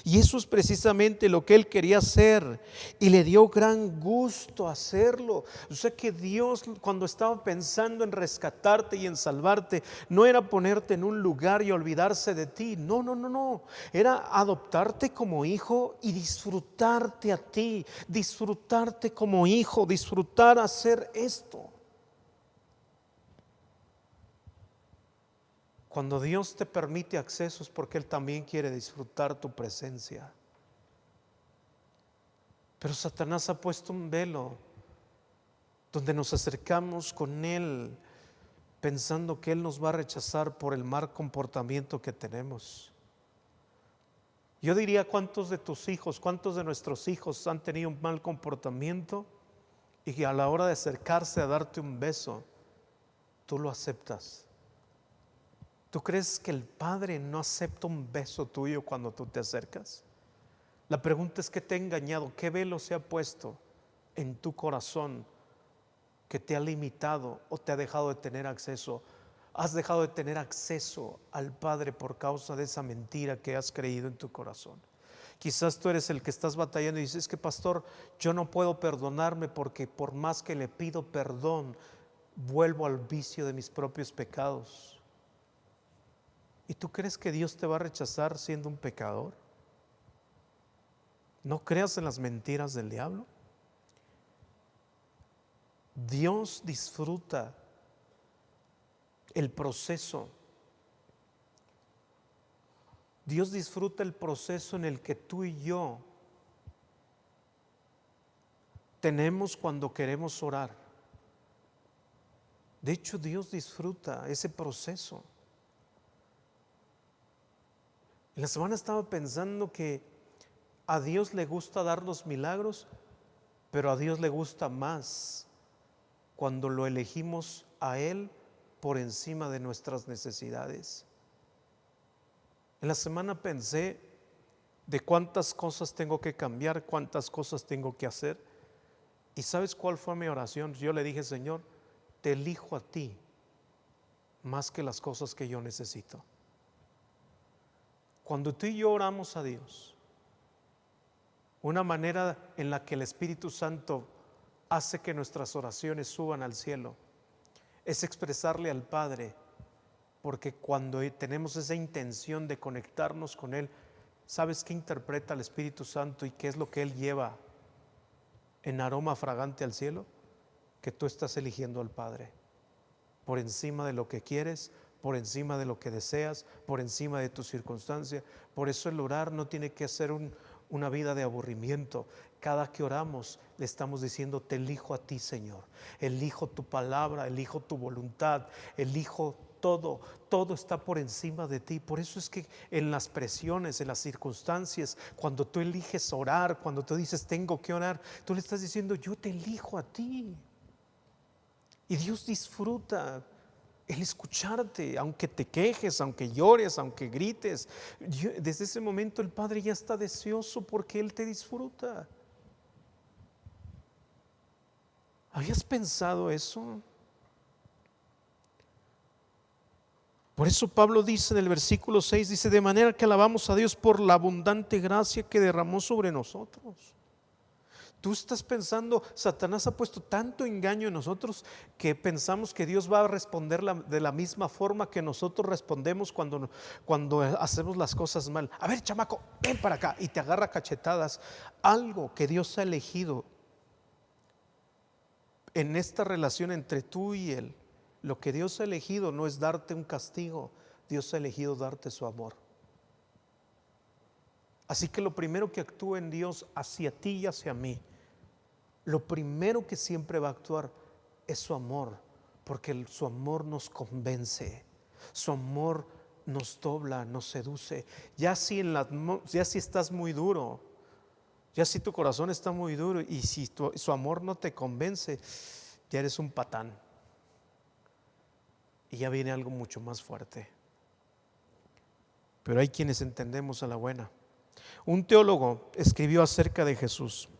Y eso es precisamente lo que Él quería hacer y le dio gran gusto hacerlo. O sea que Dios, cuando estaba pensando en rescatarte y en salvarte, no era ponerte en un lugar y olvidarse de ti. No. Era adoptarte como hijo y disfrutarte a ti, disfrutarte como hijo, disfrutar hacer esto. Cuando Dios te permite acceso es porque Él también quiere disfrutar tu presencia. Pero Satanás ha puesto un velo donde nos acercamos con Él pensando que Él nos va a rechazar por el mal comportamiento que tenemos. Yo diría, ¿cuántos de tus hijos, cuántos de nuestros hijos han tenido un mal comportamiento y que a la hora de acercarse a darte un beso, tú lo aceptas? ¿Tú crees que el Padre no acepta un beso tuyo cuando tú te acercas? La pregunta es: ¿qué te ha engañado? ¿Qué velo se ha puesto en tu corazón que te ha limitado o te ha dejado de tener acceso? Has dejado de tener acceso al Padre por causa de esa mentira que has creído en tu corazón. Quizás tú eres el que estás batallando y dices: es que pastor, yo no puedo perdonarme porque por más que le pido perdón, vuelvo al vicio de mis propios pecados. ¿Y tú crees que Dios te va a rechazar siendo un pecador? No creas en las mentiras del diablo. Dios disfruta el proceso. Dios disfruta el proceso en el que tú y yo tenemos cuando queremos orar. De hecho, Dios disfruta ese proceso. En la semana estaba pensando que a Dios le gusta darnos milagros, pero a Dios le gusta más cuando lo elegimos a Él por encima de nuestras necesidades. En la semana pensé de cuántas cosas tengo que cambiar, cuántas cosas tengo que hacer. ¿Y sabes cuál fue mi oración? Yo le dije: Señor, te elijo a ti más que las cosas que yo necesito. Cuando tú y yo oramos a Dios, una manera en la que el Espíritu Santo hace que nuestras oraciones suban al cielo es expresarle al Padre, porque cuando tenemos esa intención de conectarnos con Él, ¿sabes qué interpreta el Espíritu Santo y qué es lo que Él lleva en aroma fragante al cielo? Que tú estás eligiendo al Padre por encima de lo que quieres, por encima de lo que deseas, por encima de tu circunstancia. Por eso el orar no tiene que ser una vida de aburrimiento. Cada que oramos le estamos diciendo: te elijo a ti, Señor, elijo tu palabra, elijo tu voluntad, elijo todo, todo está por encima de ti. Por eso es que en las presiones, en las circunstancias, cuando tú eliges orar, cuando tú dices tengo que orar, tú le estás diciendo: yo te elijo a ti. Y Dios disfruta el escucharte, aunque te quejes, aunque llores, aunque grites. Desde ese momento el Padre ya está deseoso porque Él te disfruta. ¿Habías pensado eso? Por eso Pablo dice en el versículo 6, dice, de manera que alabamos a Dios por la abundante gracia que derramó sobre nosotros. Tú estás pensando, Satanás ha puesto tanto engaño en nosotros que pensamos que Dios va a responder de la misma forma que nosotros respondemos cuando hacemos las cosas mal. A ver, chamaco, ven para acá, y te agarra cachetadas. Algo que Dios ha elegido en esta relación entre tú y Él, lo que Dios ha elegido no es darte un castigo, Dios ha elegido darte su amor. Así que lo primero que actúa en Dios hacia ti y hacia mí, lo primero que siempre va a actuar es su amor, porque su amor nos convence, su amor nos dobla, nos seduce. Ya si estás muy duro, ya si tu corazón está muy duro y si su amor no te convence, ya eres un patán. Y ya viene algo mucho más fuerte. Pero hay quienes entendemos a la buena. Un teólogo escribió acerca de Jesús.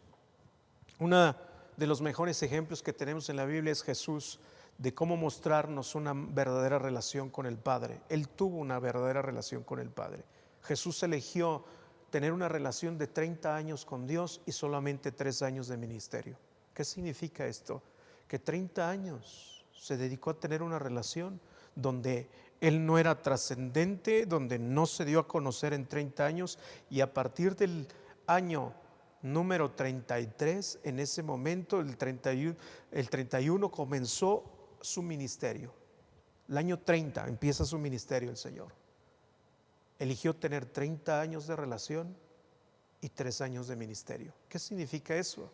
Uno de los mejores ejemplos que tenemos en la Biblia es Jesús, de cómo mostrarnos una verdadera relación con el Padre. Él tuvo una verdadera relación con el Padre. Jesús eligió tener una relación de 30 años con Dios y solamente 3 años de ministerio. ¿Qué significa esto? Que 30 años se dedicó a tener una relación donde Él no era trascendente, donde no se dio a conocer en 30 años, y a partir del año número 33, en ese momento, el 31 comenzó su ministerio. El año 30 empieza su ministerio el Señor. Eligió tener 30 años de relación y 3 años de ministerio. ¿Qué significa eso?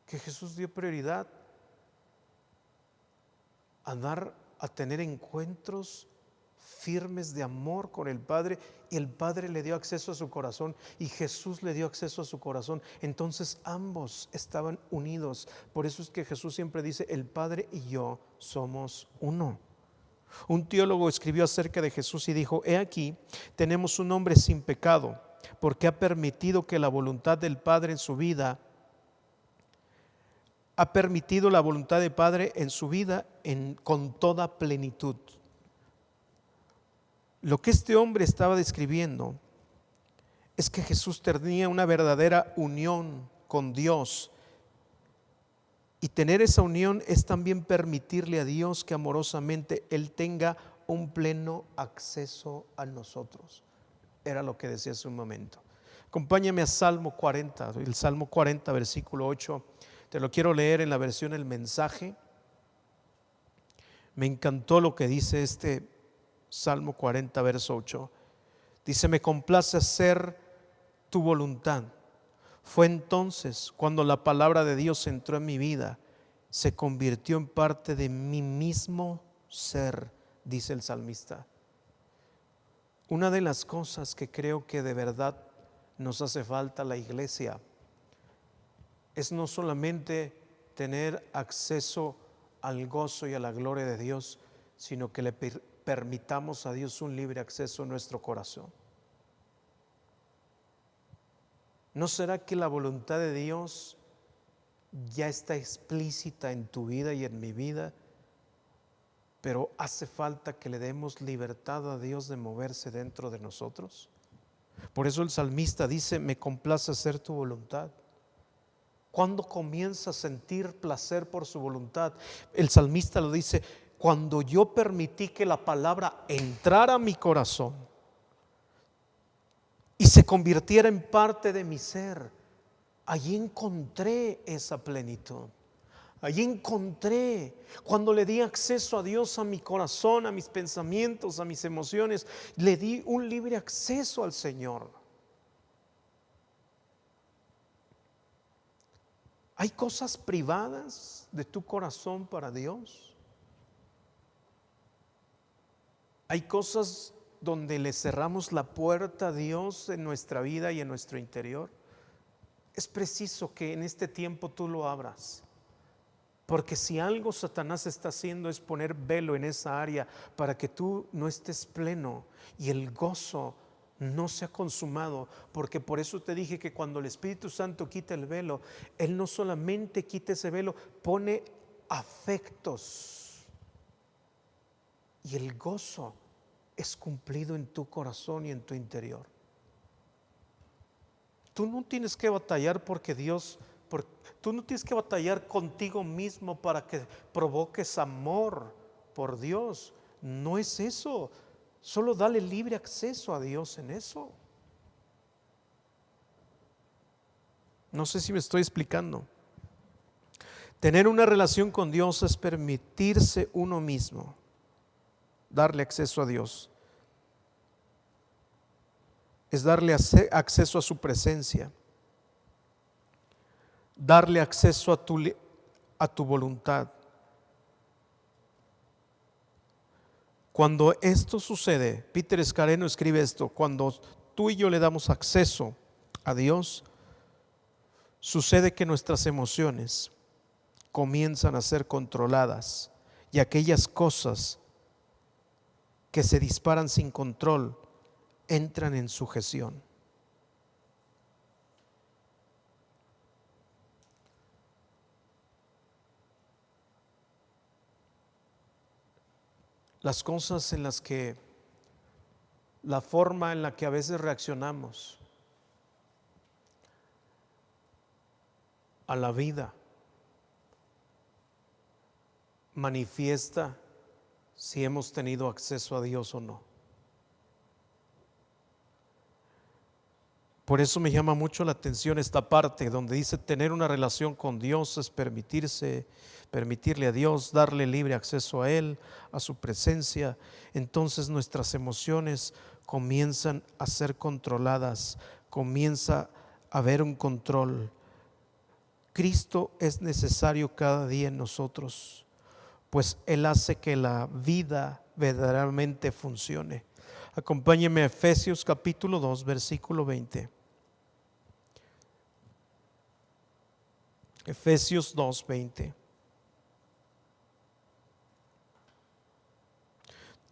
Que Jesús dio prioridad a tener encuentros firmes de amor con el Padre, y el Padre le dio acceso a su corazón y Jesús le dio acceso a su corazón. Entonces ambos estaban unidos. Por eso es que Jesús siempre dice, el Padre y yo somos uno. Un teólogo escribió acerca de Jesús y dijo, he aquí, tenemos un hombre sin pecado, porque ha permitido que la voluntad del Padre en su vida con toda plenitud. Lo que este hombre estaba describiendo es que Jesús tenía una verdadera unión con Dios, y tener esa unión es también permitirle a Dios que amorosamente Él tenga un pleno acceso a nosotros. Era lo que decía hace un momento. Acompáñame a Salmo 40, el Salmo 40, versículo 8. Te lo quiero leer en la versión El Mensaje. Me encantó lo que dice este Salmo 40, verso 8. Dice, me complace hacer tu voluntad. Fue entonces cuando la palabra de Dios entró en mi vida, se convirtió en parte de mi mismo ser, dice el salmista. Una de las cosas que creo que de verdad nos hace falta a la iglesia es no solamente tener acceso al gozo y a la gloria de Dios, sino que le permitamos a Dios un libre acceso a nuestro corazón. ¿No será que la voluntad de Dios ya está explícita en tu vida y en mi vida? Pero hace falta que le demos libertad a Dios de moverse dentro de nosotros. Por eso el salmista dice, me complace hacer tu voluntad. ¿Cuándo comienza a sentir placer por su voluntad? El salmista lo dice, cuando yo permití que la palabra entrara a mi corazón y se convirtiera en parte de mi ser, allí encontré esa plenitud. Allí encontré, cuando le di acceso a Dios, a mi corazón, a mis pensamientos, a mis emociones, le di un libre acceso al Señor. ¿Hay cosas privadas de tu corazón para Dios? ¿Hay cosas donde le cerramos la puerta a Dios en nuestra vida y en nuestro interior? Es preciso que en este tiempo tú lo abras, porque si algo Satanás está haciendo es poner velo en esa área para que tú no estés pleno y el gozo no se ha consumado. Porque por eso te dije que cuando el Espíritu Santo quita el velo, Él no solamente quita ese velo, pone afectos y el gozo es cumplido en tu corazón y en tu interior. Tú no tienes que batallar tú no tienes que batallar contigo mismo para que provoques amor por Dios. No es eso. Solo dale libre acceso a Dios en eso. No sé si me estoy explicando. Tener una relación con Dios es permitirse uno mismo, darle acceso a Dios. Es darle acceso a su presencia, darle acceso a tu voluntad. Cuando esto sucede, Peter Escareno escribe esto: cuando tú y yo le damos acceso a Dios, sucede que nuestras emociones comienzan a ser controladas y aquellas cosas que se disparan sin control entran en sujeción. Las cosas en las que, la forma en la que a veces reaccionamos a la vida manifiesta si hemos tenido acceso a Dios o no. Por eso me llama mucho la atención esta parte donde dice: tener una relación con Dios es permitirle a Dios, darle libre acceso a Él, a su presencia. Entonces nuestras emociones comienzan a ser controladas, comienza a haber un control. Cristo es necesario cada día en nosotros, pues Él hace que la vida verdaderamente funcione. Acompáñeme a Efesios capítulo 2, versículo 20. Efesios 2, 20.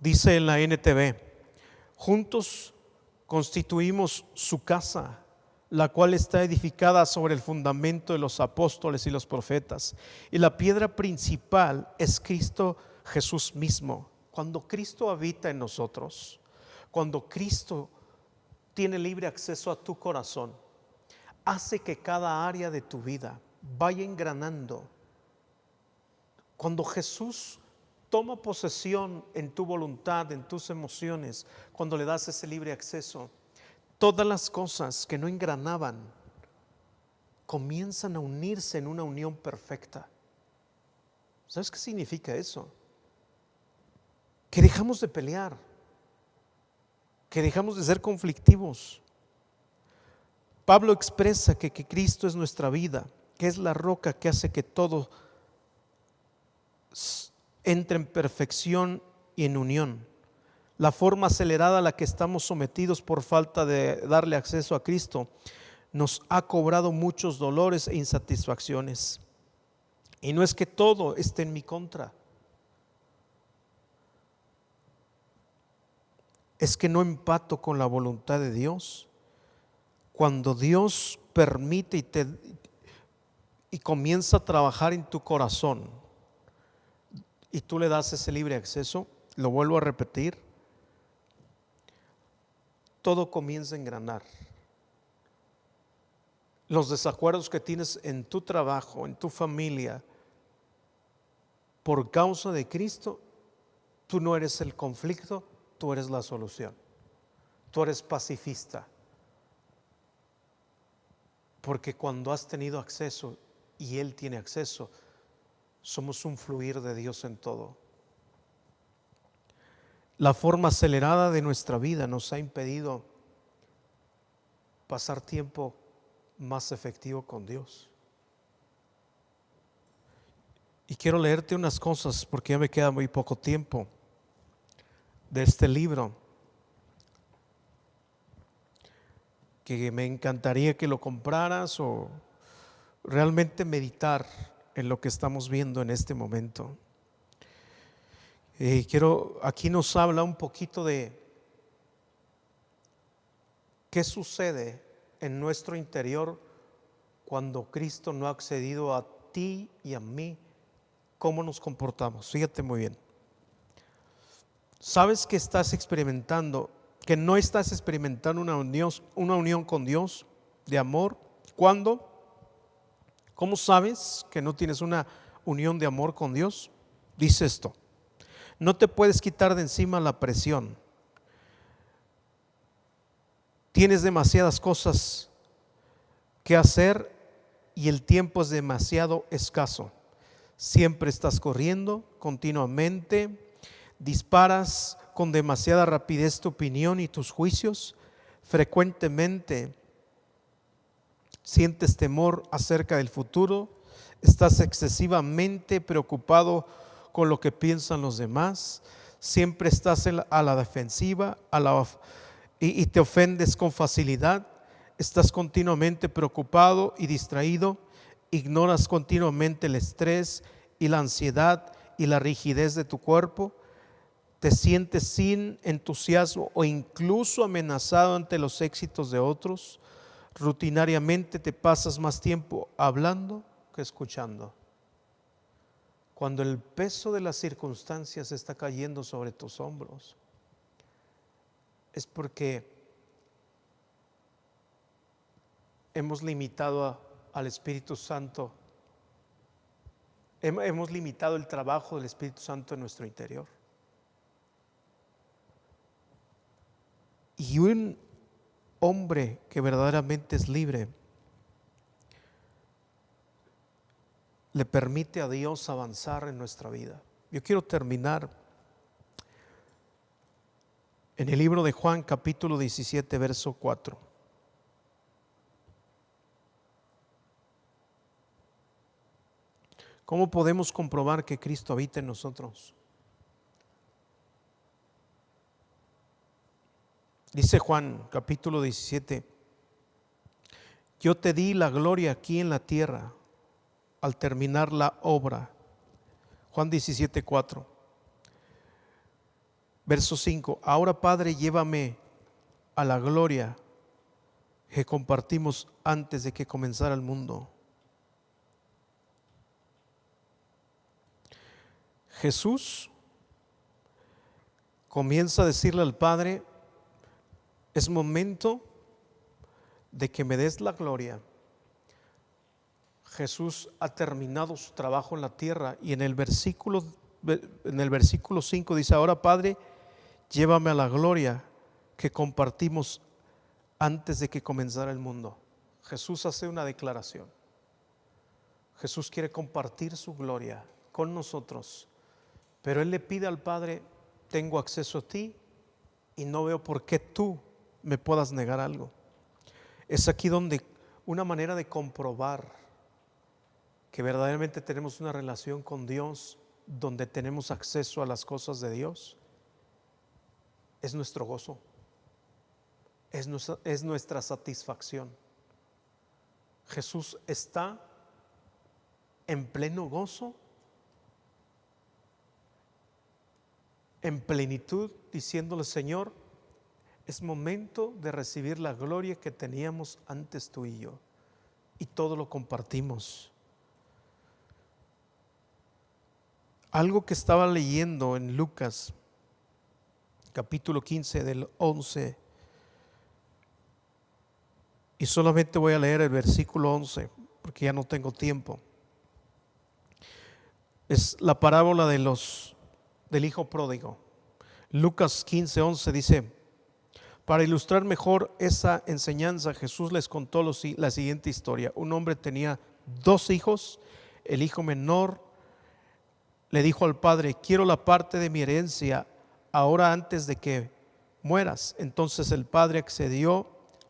Dice en la NTV: juntos constituimos su casa, la cual está edificada sobre el fundamento de los apóstoles y los profetas, y la piedra principal es Cristo Jesús mismo. Cuando Cristo habita en nosotros, cuando Cristo tiene libre acceso a tu corazón, hace que cada área de tu vida vaya engranando. Cuando Jesús toma posesión en tu voluntad, en tus emociones, cuando le das ese libre acceso, todas las cosas que no engranaban comienzan a unirse en una unión perfecta. ¿Sabes qué significa eso? Que dejamos de pelear, que dejamos de ser conflictivos. Pablo expresa que Cristo es nuestra vida, que es la roca que hace que todo entre en perfección y en unión. La forma acelerada a la que estamos sometidos por falta de darle acceso a Cristo nos ha cobrado muchos dolores e insatisfacciones. Y no es que todo esté en mi contra, es que no empato con la voluntad de Dios. Cuando Dios permite y comienza a trabajar en tu corazón y tú le das ese libre acceso, lo vuelvo a repetir, todo comienza a engranar. Los desacuerdos que tienes en tu trabajo, en tu familia, por causa de Cristo, tú no eres el conflicto, tú eres la solución. Tú eres pacifista. Porque cuando has tenido acceso y Él tiene acceso, somos un fluir de Dios en todo. La forma acelerada de nuestra vida nos ha impedido pasar tiempo más efectivo con Dios. Y quiero leerte unas cosas porque ya me queda muy poco tiempo de este libro, que me encantaría que lo compraras o realmente meditar en lo que estamos viendo en este momento. Aquí nos habla un poquito de qué sucede en nuestro interior cuando Cristo no ha accedido a ti y a mí, cómo nos comportamos. Fíjate muy bien. sabes que estás experimentando, que no estás experimentando una unión con Dios de amor. ¿Cuándo? ¿Cómo sabes que no tienes una unión de amor con Dios? Dice esto: no te puedes quitar de encima la presión. Tienes demasiadas cosas que hacer y el tiempo es demasiado escaso. Siempre estás corriendo continuamente, disparas con demasiada rapidez tu opinión y tus juicios. Frecuentemente sientes temor acerca del futuro, estás excesivamente preocupado con lo que piensan los demás, siempre estás a la defensiva y te ofendes con facilidad, estás continuamente preocupado y distraído, ignoras continuamente el estrés y la ansiedad y la rigidez de tu cuerpo, te sientes sin entusiasmo o incluso amenazado ante los éxitos de otros. Rutinariamente te pasas más tiempo hablando que escuchando. Cuando el peso de las circunstancias está cayendo sobre tus hombros, es porque hemos limitado al Espíritu Santo, hemos limitado el trabajo del Espíritu Santo en nuestro interior. Y un hombre que verdaderamente es libre le permite a Dios avanzar en nuestra vida. Yo quiero terminar en el libro de Juan, capítulo 17, verso 4. ¿Cómo podemos comprobar que Cristo habita en nosotros? Dice Juan, capítulo 17: yo te di la gloria aquí en la tierra al terminar la obra. Juan 17, 4. Verso 5: ahora, Padre, llévame a la gloria que compartimos antes de que comenzara el mundo. Jesús comienza a decirle al Padre: es momento de que me des la gloria. Jesús ha terminado su trabajo en la tierra y en el versículo 5 dice: ahora, Padre, llévame a la gloria que compartimos antes de que comenzara el mundo. Jesús hace una declaración. Jesús quiere compartir su gloria con nosotros, pero Él le pide al Padre: tengo acceso a ti y no veo por qué tú me puedas negar algo. Es aquí donde una manera de comprobar que verdaderamente tenemos una relación con Dios, donde tenemos acceso a las cosas de Dios, es nuestro gozo, es nuestra satisfacción. Jesús está en pleno gozo, en plenitud, diciéndole: Señor, es momento de recibir la gloria que teníamos antes tú y yo, y todo lo compartimos. Algo que estaba leyendo en Lucas capítulo 15 del 11, y solamente voy a leer el versículo 11 porque ya no tengo tiempo. Es la parábola del hijo pródigo. Lucas 15, 11 dice: para ilustrar mejor esa enseñanza, Jesús les contó la siguiente historia. Un hombre tenía 2 hijos. El hijo menor le dijo al padre: quiero la parte de mi herencia ahora antes de que mueras. Entonces el padre accedió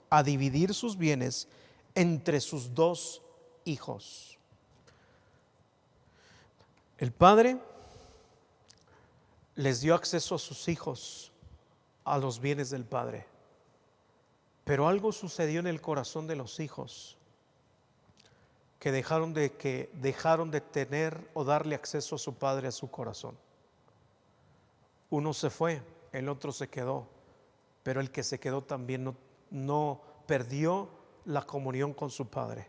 a dividir sus bienes entre sus 2 hijos. El padre les dio acceso a sus hijos a los bienes del padre, pero algo sucedió en el corazón de los hijos que dejaron de tener o darle acceso a su padre a su corazón. Uno se fue, el otro se quedó, pero el que se quedó también no perdió la comunión con su padre.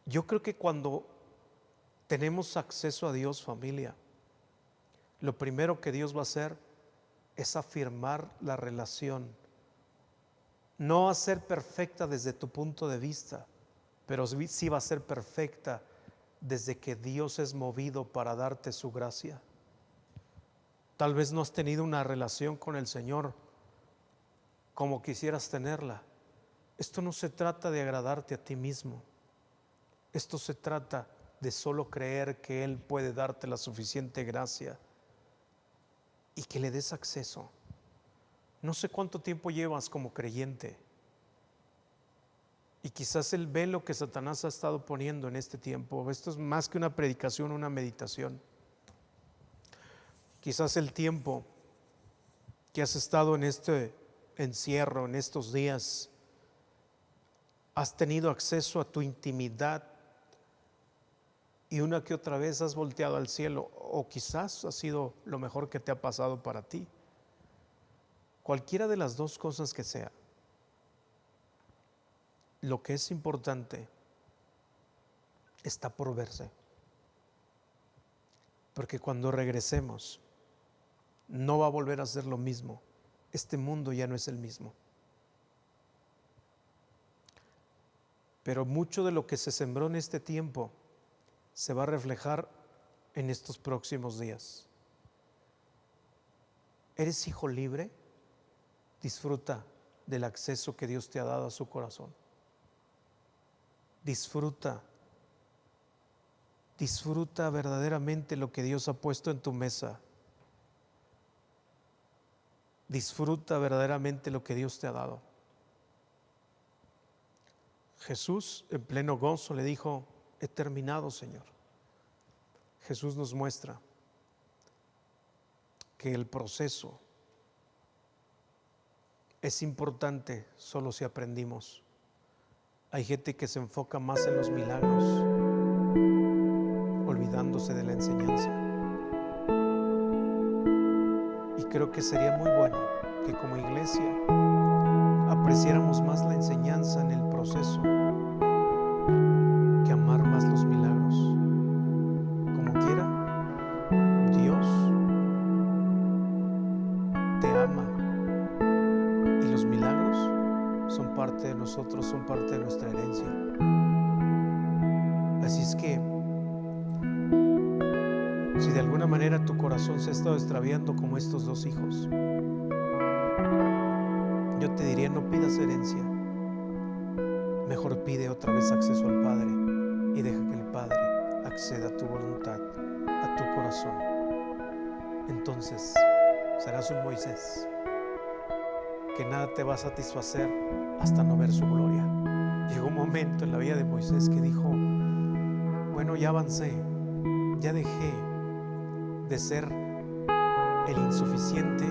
Yo creo que cuando tenemos acceso a Dios, familia, lo primero que Dios va a hacer es afirmar la relación. No va a ser perfecta desde tu punto de vista, pero sí va a ser perfecta desde que Dios es movido para darte su gracia. Tal vez no has tenido una relación con el Señor como quisieras tenerla. Esto no se trata de agradarte a ti mismo. Esto se trata de solo creer que Él puede darte la suficiente gracia y que le des acceso. No sé cuánto tiempo llevas como creyente y quizás Él ve lo que Satanás ha estado poniendo en este tiempo. Esto es más que una predicación, una meditación. Quizás el tiempo que has estado en este encierro, en estos días, has tenido acceso a tu intimidad y una que otra vez has volteado al cielo, o quizás ha sido lo mejor que te ha pasado para ti. Cualquiera de las dos cosas que sea, lo que es importante está por verse, porque cuando regresemos no va a volver a ser lo mismo. Este mundo ya no es el mismo. Pero mucho de lo que se sembró en este tiempo se va a reflejar en estos próximos días. ¿Eres hijo libre? Disfruta del acceso que Dios te ha dado a su corazón. Disfruta verdaderamente lo que Dios ha puesto en tu mesa. Disfruta verdaderamente lo que Dios te ha dado. Jesús, en pleno gozo, le dijo: he terminado, Señor. Jesús nos muestra que el proceso es importante solo si aprendimos. Hay gente que se enfoca más en los milagros, olvidándose de la enseñanza. Y creo que sería muy bueno que como iglesia apreciáramos más la enseñanza en el proceso que amar más los milagros. Como quiera, Dios te ama y los milagros son parte de nosotros, son parte de nuestra herencia. Así es que si de alguna manera tu corazón se ha estado extraviando como estos dos hijos, yo te diría: no pidas herencia, mejor pide otra vez acceso al Padre y deja que el Padre acceda a tu voluntad, a tu corazón. Entonces serás un Moisés que nada te va a satisfacer hasta no ver su gloria. Llegó un momento en la vida de Moisés que dijo: bueno, ya avancé, ya dejé de ser el insuficiente,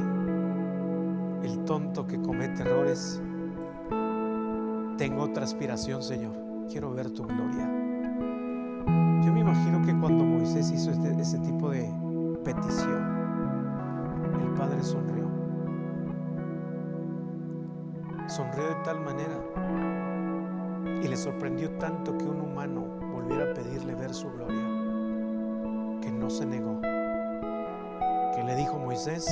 el tonto que comete errores. Tengo otra aspiración, Señor, quiero ver tu gloria. Yo me imagino que cuando Moisés hizo ese tipo de petición, el Padre sonrió de tal manera y le sorprendió tanto que un humano volviera a pedirle ver su gloria, que no se negó, que le dijo: Moisés,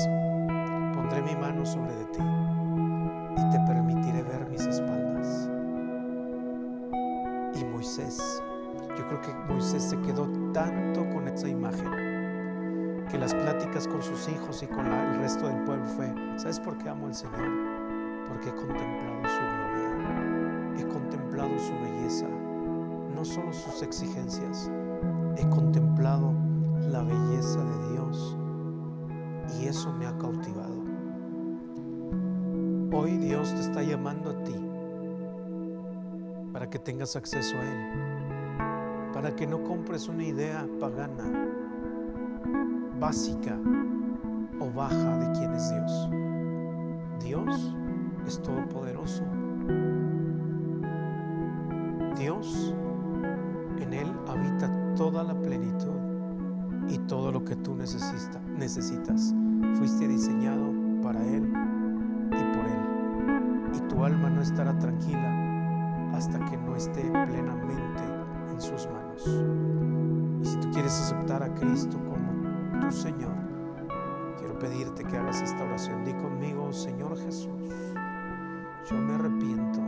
pondré mi mano sobre de ti y te permitiré ver mis espaldas. Y Moisés, yo creo que Moisés se quedó tanto con esa imagen que las pláticas con sus hijos y con el resto del pueblo fue: ¿sabes por qué amo al Señor? Porque he contemplado su gloria, he contemplado su belleza, no solo sus exigencias, he contemplado la belleza de Dios y eso me ha cautivado. Hoy Dios te está llamando a ti para que tengas acceso a Él, para que no compres una idea pagana, básica o baja de quién es Dios. Dios es todopoderoso. Dios, en Él habita toda la plenitud y todo lo que tú necesitas. Fuiste diseñado para Él y por Él. Y tu alma no estará tranquila hasta que no esté plenamente en sus manos. Y si tú quieres aceptar a Cristo como tu Señor, pedirte que hagas esta oración. Di conmigo: Señor Jesús, yo me arrepiento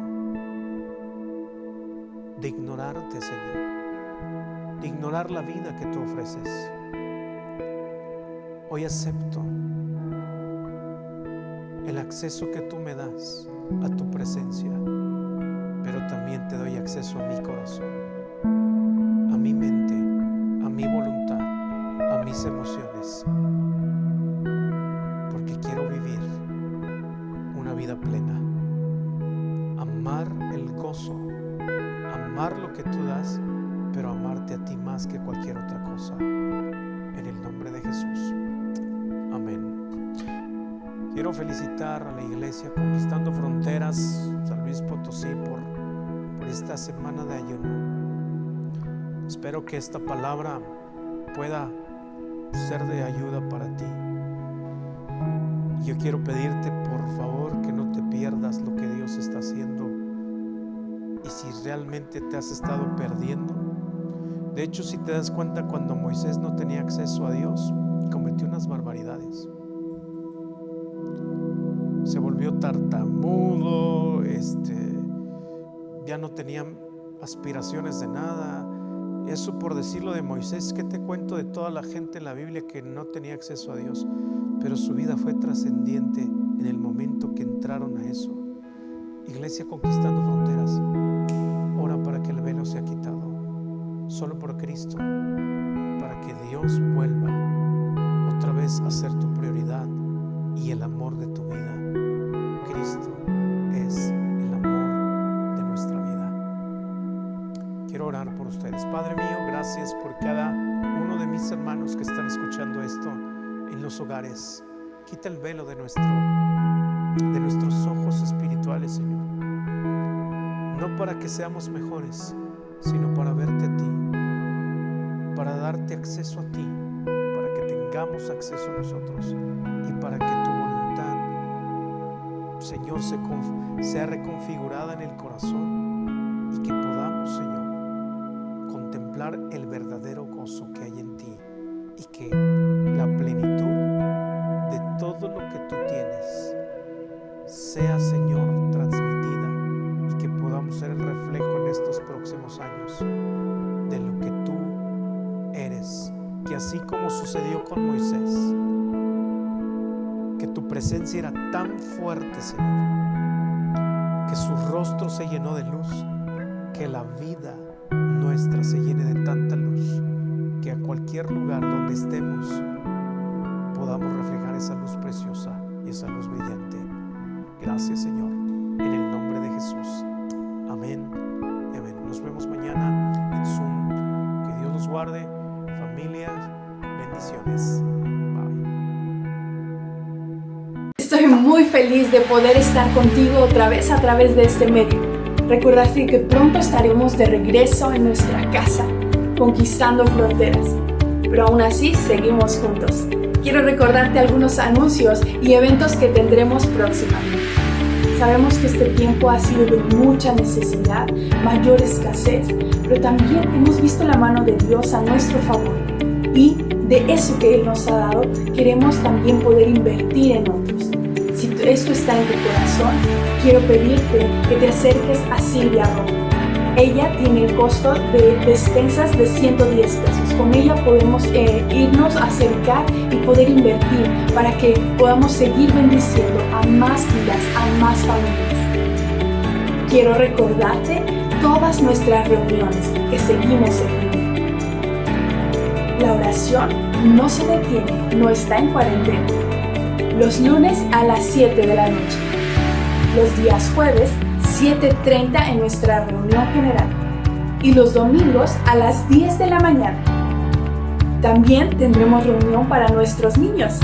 de ignorarte, Señor, de ignorar la vida que tú ofreces. Hoy acepto el acceso que tú me das a tu presencia, pero también te doy acceso a mi corazón, a mi mente, a mi voluntad, a mis emociones, porque quiero vivir una vida plena, amar el gozo, amar lo que tú das, pero amarte a ti más que cualquier otra cosa. En el nombre de Jesús. Amén. Quiero felicitar a la iglesia Conquistando Fronteras San Luis Potosí por esta semana de ayuno. Espero que esta palabra pueda ser de ayuda para ti. Yo quiero pedirte, por favor, que no te pierdas lo que Dios está haciendo. Y si realmente te has estado perdiendo, de hecho, si te das cuenta, cuando Moisés no tenía acceso a Dios, cometió unas barbaridades. Se volvió tartamudo, ya no tenía aspiraciones de nada. Eso por decirlo de Moisés. ¿Qué te cuento de toda la gente en la Biblia que no tenía acceso a Dios? Pero su vida fue trascendente en el momento que entraron a eso. Iglesia Conquistando Fronteras, ora para que el velo sea quitado, solo por Cristo, para que Dios vuelva otra vez a ser tu prioridad y el amor de tu vida. Cristo es el amor de nuestra vida. Quiero orar por ustedes. Padre mío, gracias por cada uno de mis hermanos que están escuchando esto en los hogares. Quita el velo de nuestros ojos espirituales, Señor. No para que seamos mejores, sino para verte a ti, para darte acceso a ti, para que tengamos acceso a nosotros y para que tu voluntad, Señor, sea reconfigurada en el corazón y que podamos, Señor, contemplar el verdadero gozo que hay en ti y que la plenitud de todo lo que tú tienes sea, Señor, transmitida y que podamos ser el reflejo en estos próximos años de lo que tú eres. Que así como sucedió con Moisés, que tu presencia era tan fuerte, Señor, que su rostro se llenó de luz, que la vida nuestra se llene de tanta luz, que a cualquier lugar donde estemos podamos reflejar esa luz preciosa y esa luz brillante. Gracias, Señor, en el nombre de Jesús. Amén y amén. Nos vemos mañana en Zoom. Que Dios los guarde. Familia, bendiciones. Bye. Estoy muy feliz de poder estar contigo otra vez a través de este medio. Recordarte que pronto estaremos de regreso en nuestra casa, conquistando fronteras. Pero aún así, seguimos juntos. Quiero recordarte algunos anuncios y eventos que tendremos próximamente. Sabemos que este tiempo ha sido de mucha necesidad, mayor escasez, pero también hemos visto la mano de Dios a nuestro favor. Y de eso que Él nos ha dado, queremos también poder invertir en otros. Si esto está en tu corazón, quiero pedirte que te acerques a Silvia Romo. Ella tiene el costo de despensas de 110 pesos. Con ella podemos irnos a acercar y poder invertir para que podamos seguir bendiciendo a más vidas, a más familias. Quiero recordarte todas nuestras reuniones que seguimos teniendo. La oración no se detiene, no está en cuarentena. Los lunes a las 7 de la noche. Los días jueves 7:30 en nuestra reunión general y los domingos a las 10 de la mañana. También tendremos reunión para nuestros niños.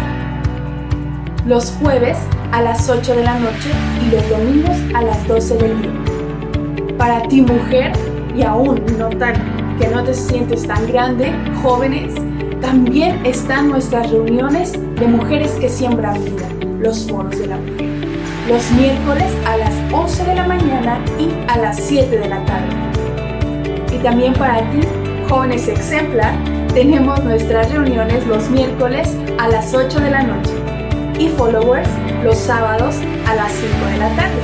Los jueves a las 8 de la noche y los domingos a las 12 del día. Para ti, mujer, y aún que no te sientes tan grande, jóvenes, también están nuestras reuniones de mujeres que siembran vida, los foros de la mujer. Los miércoles a las 11 de la mañana y a las 7 de la tarde. Y también para ti, jóvenes exemplar, tenemos nuestras reuniones los miércoles a las 8 de la noche. y followers los sábados a las 5 de la tarde.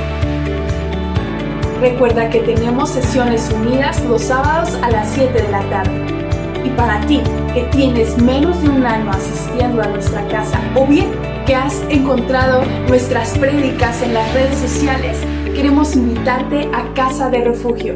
Recuerda que tenemos sesiones unidas los sábados a las 7 de la tarde. Y para ti, que tienes menos de un año asistiendo a nuestra casa, o bien que has encontrado nuestras prédicas en las redes sociales, queremos invitarte a Casa de Refugio.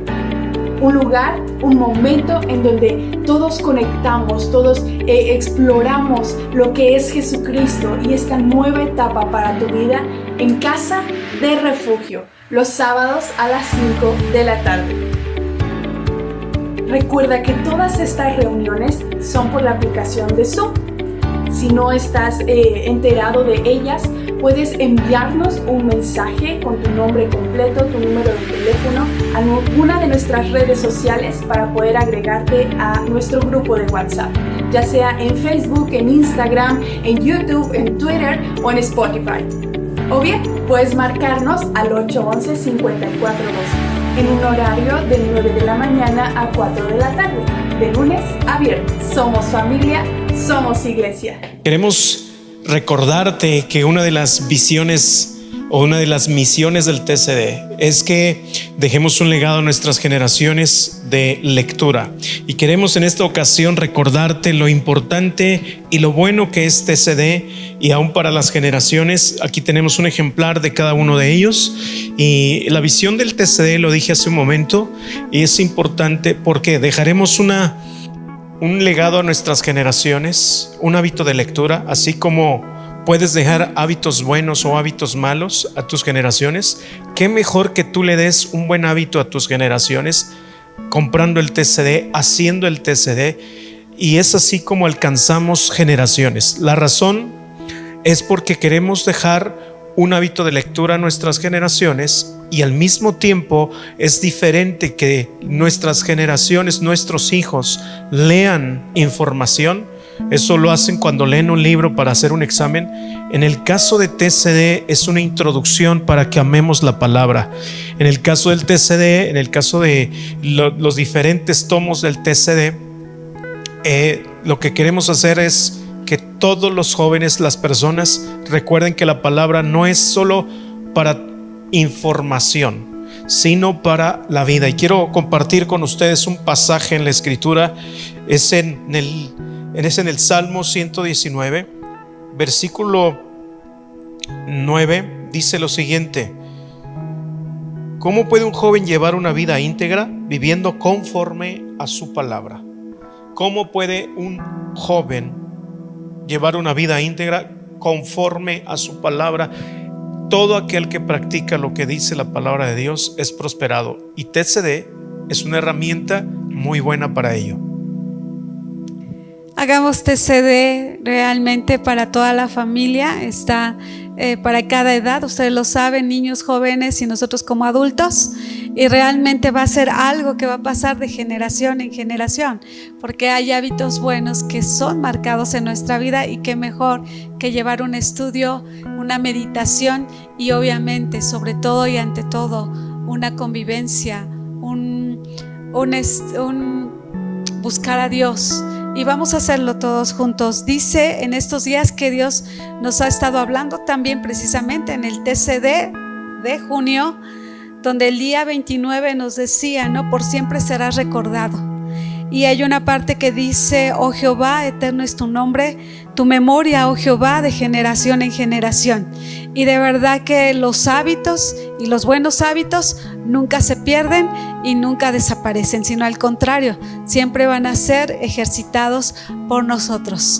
Un lugar, un momento en donde todos conectamos, todos exploramos lo que es Jesucristo y esta nueva etapa para tu vida en Casa de Refugio, los sábados a las 5 de la tarde. Recuerda que todas estas reuniones son por la aplicación de Zoom. Si no estás enterado de ellas, puedes enviarnos un mensaje con tu nombre completo, tu número de teléfono a alguna de nuestras redes sociales para poder agregarte a nuestro grupo de WhatsApp, ya sea en Facebook, en Instagram, en YouTube, en Twitter o en Spotify. O bien, puedes marcarnos al 811-5412 en un horario de 9 de la mañana a 4 de la tarde, de lunes a viernes. Somos familia, somos iglesia. Queremos recordarte que una de las visiones o una de las misiones del TCD es que dejemos un legado a nuestras generaciones de lectura, y queremos en esta ocasión recordarte lo importante y lo bueno que es TCD, y aún para las generaciones. Aquí tenemos un ejemplar de cada uno de ellos, y la visión del TCD, lo dije hace un momento, y es importante porque dejaremos un legado a nuestras generaciones, un hábito de lectura, así como puedes dejar hábitos buenos o hábitos malos a tus generaciones. Qué mejor que tú le des un buen hábito a tus generaciones comprando el TCD, haciendo el TCD, y es así como alcanzamos generaciones. La razón es porque queremos dejar un hábito de lectura a nuestras generaciones, y al mismo tiempo es diferente que nuestras generaciones, nuestros hijos lean información. Eso lo hacen cuando leen un libro para hacer un examen. En el caso de TCD es una introducción para que amemos la palabra. En el caso del TCD, en el caso de los diferentes tomos del TCD, lo que queremos hacer es que todos los jóvenes, las personas, recuerden que la palabra no es solo para información, sino para la vida. Y quiero compartir con ustedes un pasaje en la Escritura. Es en el Salmo 119, versículo 9, dice lo siguiente: ¿cómo puede un joven llevar una vida íntegra viviendo conforme a su palabra? ¿Cómo puede un joven llevar una vida íntegra conforme a su palabra? Todo aquel que practica lo que dice la palabra de Dios es prosperado, y TCD es una herramienta muy buena para ello. Hagamos TCD realmente para toda la familia, está para cada edad, ustedes lo saben, niños, jóvenes y nosotros como adultos, y realmente va a ser algo que va a pasar de generación en generación, porque hay hábitos buenos que son marcados en nuestra vida, y qué mejor que llevar un estudio, una meditación y obviamente, sobre todo y ante todo, una convivencia, un buscar a Dios. Y vamos a hacerlo todos juntos. Dice en estos días que Dios nos ha estado hablando también precisamente en el TCD de junio, donde el día 29 nos decía, ¿no? Por siempre serás recordado. Y hay una parte que dice: oh Jehová, eterno es tu nombre, tu memoria, oh Jehová, de generación en generación. Y de verdad que los hábitos y los buenos hábitos nunca se pierden y nunca desaparecen, sino al contrario, siempre van a ser ejercitados por nosotros.